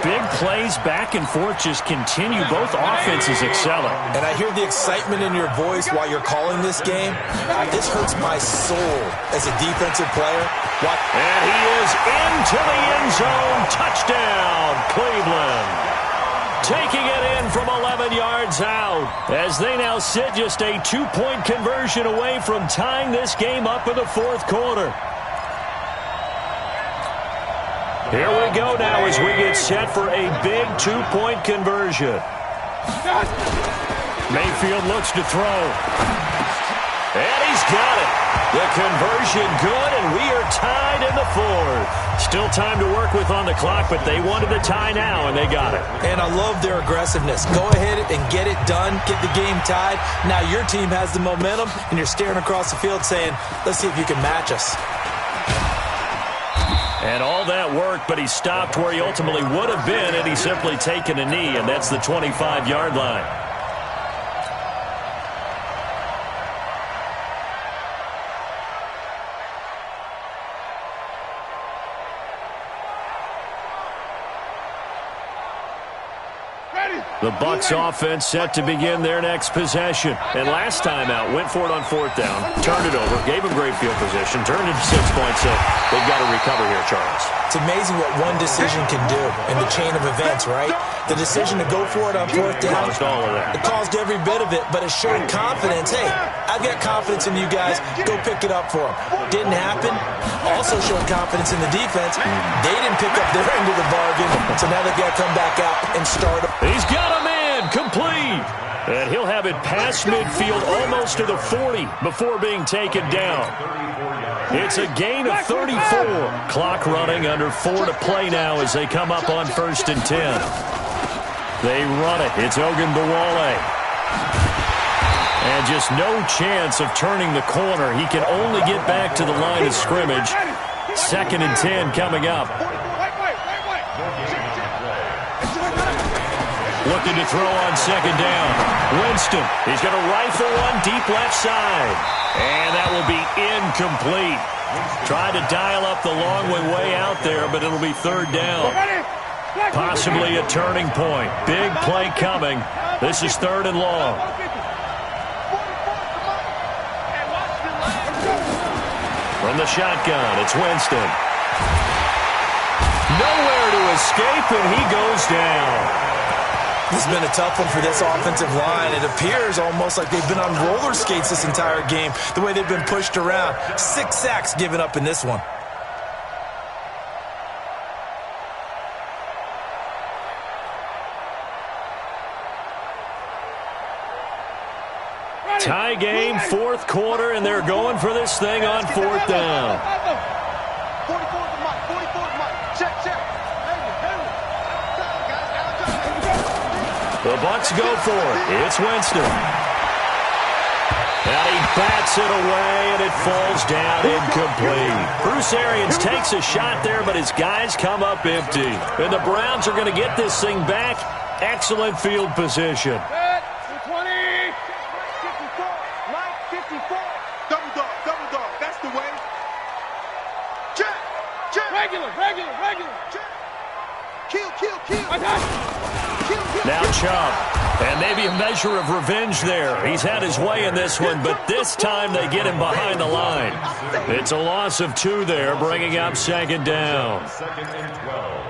Big plays back and forth just continue. Both offenses excelling. And I hear the excitement in your voice while you're calling this game. This hurts my soul as a defensive player. And he is into the end zone. Touchdown, Cleveland. Taking it in from 11 yards out as they now sit just a 2-point conversion away from tying this game up in the 4th quarter. Here we go now as we get set for a big 2-point conversion. Mayfield looks to throw. And he's got it. The conversion good, and we are tied in the 4th. Still time to work with on the clock, but they wanted the tie now, and they got it. And I love their aggressiveness. Go ahead and get it done. Get the game tied. Now your team has the momentum, and you're staring across the field saying, let's see if you can match us. And all that work, but he stopped where he ultimately would have been had he simply taken a knee, and that's the 25-yard line. The Bucs offense set to begin their next possession. And last time out, went for it on 4th down, turned it over, gave him great field position, turned it to 6 points. So they've got to recover here, Charles. It's amazing what one decision can do in the chain of events, right? The decision to go for it on 4th down. Caused all of that. It caused every bit of it, but it showed confidence. Hey, I've got confidence in you guys. Go pick it up for them. Didn't happen. Also showed confidence in the defense. They didn't pick up their end of the bargain, so now they've got to come back out and start. He's got a man complete. And he'll have it past midfield almost to the 40 before being taken down. It's a gain of 34. Clock running under 4 to play now as they come up on 1st and 10. They run it. It's Ogunbowale. And just no chance of turning the corner. He can only get back to the line of scrimmage. 2nd and 10 coming up. Looking to throw on 2nd down. Winston, he's going to rifle one deep left side. And that will be incomplete. Tried to dial up the long way out there, but it'll be 3rd down. Possibly a turning point. Big play coming. This is 3rd and long. From the shotgun, it's Winston. Nowhere to escape, and he goes down. This has been a tough one for this offensive line. It appears almost like they've been on roller skates this entire game, the way they've been pushed around. 6 sacks given up in this one. Tie game, 4th quarter, and they're going for this thing on 4th down. 44 to Mike. 44 to Mike. Check. The Bucs go for it. It's Winston. And he bats it away, and it falls down incomplete. Bruce Arians takes a shot there, but his guys come up empty. And the Browns are going to get this thing back. Excellent field position. 220. Mike, 54. Double dog. That's the way. Check. Regular. Check. Kill. Now Chubb, and maybe a measure of revenge there. He's had his way in this one, but this time they get him behind the line. It's a loss of 2 there, bringing up 2nd down. 2nd and 12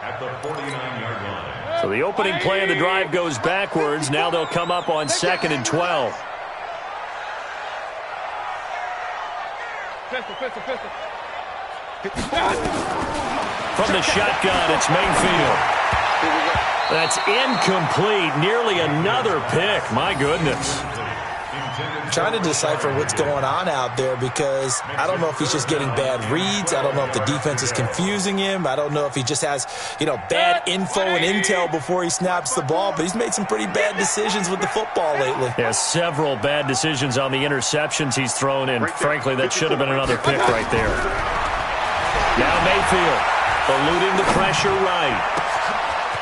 at the 49-yard line. So the opening play of the drive goes backwards. Now they'll come up on 2nd and 12. Pistol. From the shotgun, it's Mayfield. That's incomplete. Nearly another pick. My goodness. Trying to decipher what's going on out there because I don't know if he's just getting bad reads. I don't know if the defense is confusing him. I don't know if he just has, bad info and intel before he snaps the ball. But he's made some pretty bad decisions with the football lately. Yeah, several bad decisions on the interceptions he's thrown in. Frankly, that should have been another pick right there. Now Mayfield eluding the pressure right.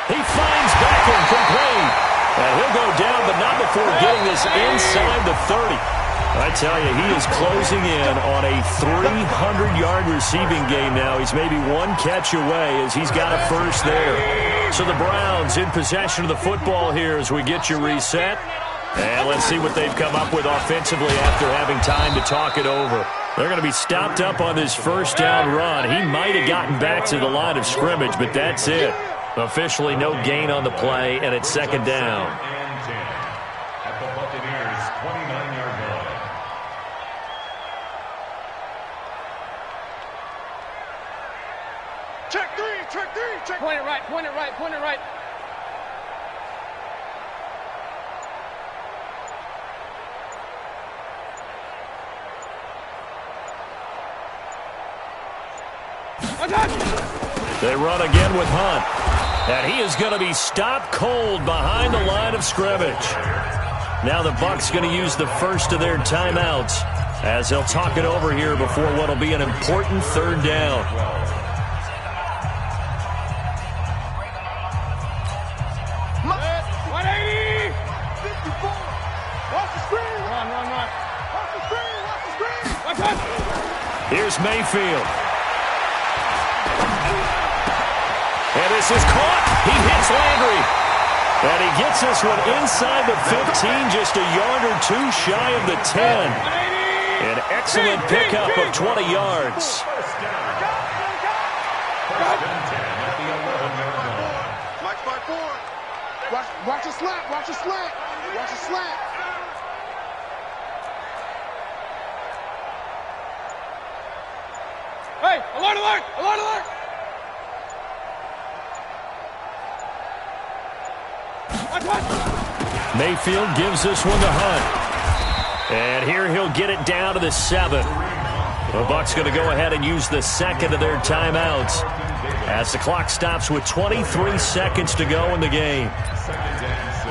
He finds Beckham complete. And he'll go down, but not before getting this inside the 30. I tell you, he is closing in on a 300-yard receiving game now. He's maybe 1 catch away as he's got a first there. So the Browns in possession of the football here as we get you reset. And let's see what they've come up with offensively after having time to talk it over. They're going to be stopped up on this 1st down run. He might have gotten back to the line of scrimmage, but that's it. Officially no gain on the play, and it's 2nd down. And 10 at the Buccaneers' 29-yard line. Check. Point it right. They run again with Hunt. And he is going to be stopped cold behind the line of scrimmage. Now the Bucs going to use the first of their timeouts as they'll talk it over here before what will be an important 3rd down. Here's Mayfield. And this is caught. He hits Landry. And he gets this one inside the 15, just a yard or 2 shy of the 10. An excellent pickup of 20 yards. Mike 5-4. Watch the slant. Hey, alert! Mayfield gives this one to Hunt. And here he'll get it down to the 7. The Bucs going to go ahead and use the 2nd of their timeouts as the clock stops with 23 seconds to go in the game. 2nd and 6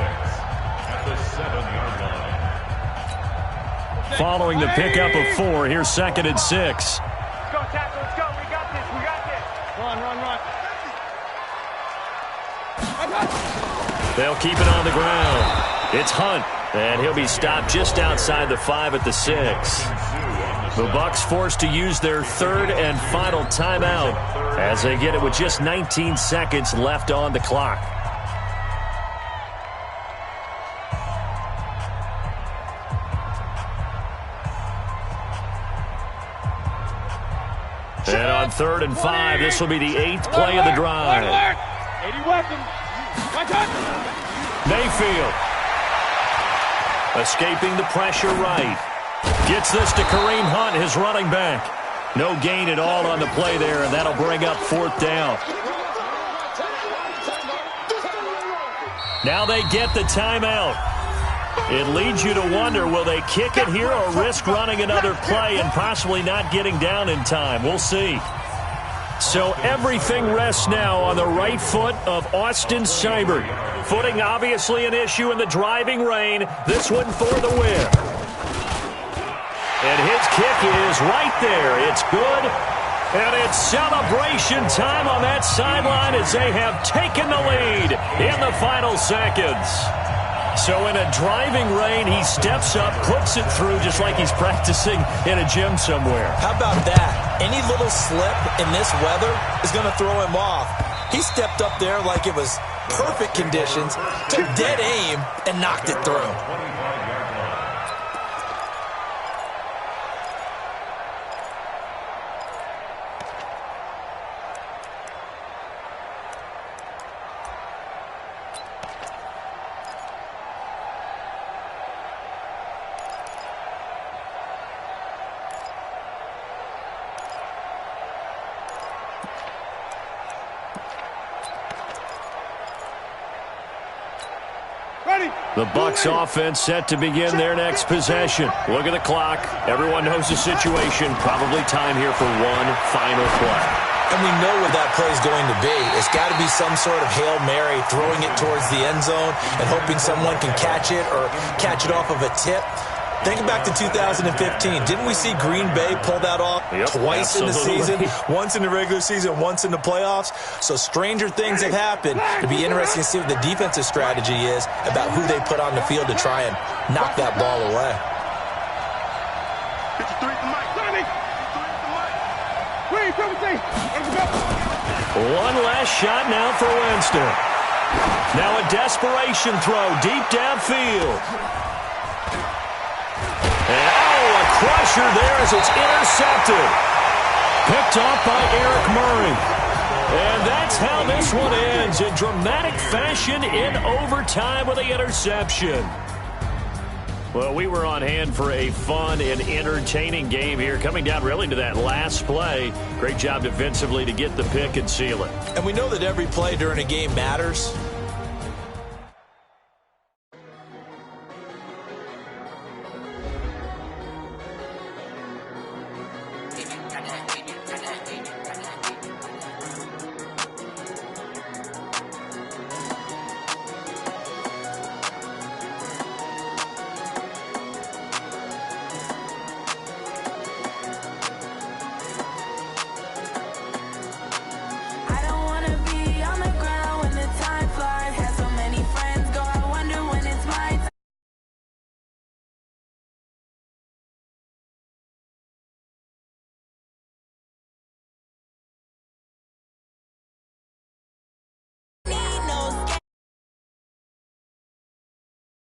at the 7-yard line. following the pickup of 4. Here's 2nd and 6. Let's go, tackle. Let's go. We got this. We got this. Run. They'll keep it on the ground. It's Hunt, and he'll be stopped just outside the 5 at the 6. The Bucs forced to use their 3rd and final timeout as they get it with just 19 seconds left on the clock. And on 3rd and 5, this will be the 8th play of the drive. 80 weapons. Mayfield escaping the pressure right. Gets this to Kareem Hunt, his running back. No gain at all on the play there, and that'll bring up 4th down. Now they get the timeout. It leads you to wonder, will they kick it here or risk running another play and possibly not getting down in time? We'll see. So everything rests now on the right foot of Austin Seibert. Footing obviously an issue in the driving rain. This one for the win. And his kick is right there. It's good. And it's celebration time on that sideline as they have taken the lead in the final seconds. So in a driving rain, he steps up, puts it through just like he's practicing in a gym somewhere. How about that? Any little slip in this weather is going to throw him off. He stepped up there like it was perfect conditions, took dead aim, and knocked it through. The Bucs offense set to begin their next possession. Look at the clock. Everyone knows the situation. Probably time here for one final play. And we know what that play is going to be. It's got to be some sort of Hail Mary, throwing it towards the end zone and hoping someone can catch it or catch it off of a tip. Think back to 2015. Didn't we see Green Bay pull that off twice in the season? Once in the regular season, once in the playoffs. So stranger things have happened. It'd be interesting to see what the defensive strategy is about who they put on the field to try and knock that ball away. 53 at the mic. One last shot now for Winston. Now a desperation throw deep downfield. And, a crusher there as it's intercepted. Picked off by Eric Murray. And that's how this one ends in dramatic fashion in overtime with the interception. Well, we were on hand for a fun and entertaining game here, coming down really to that last play. Great job defensively to get the pick and seal it. And we know that every play during a game matters.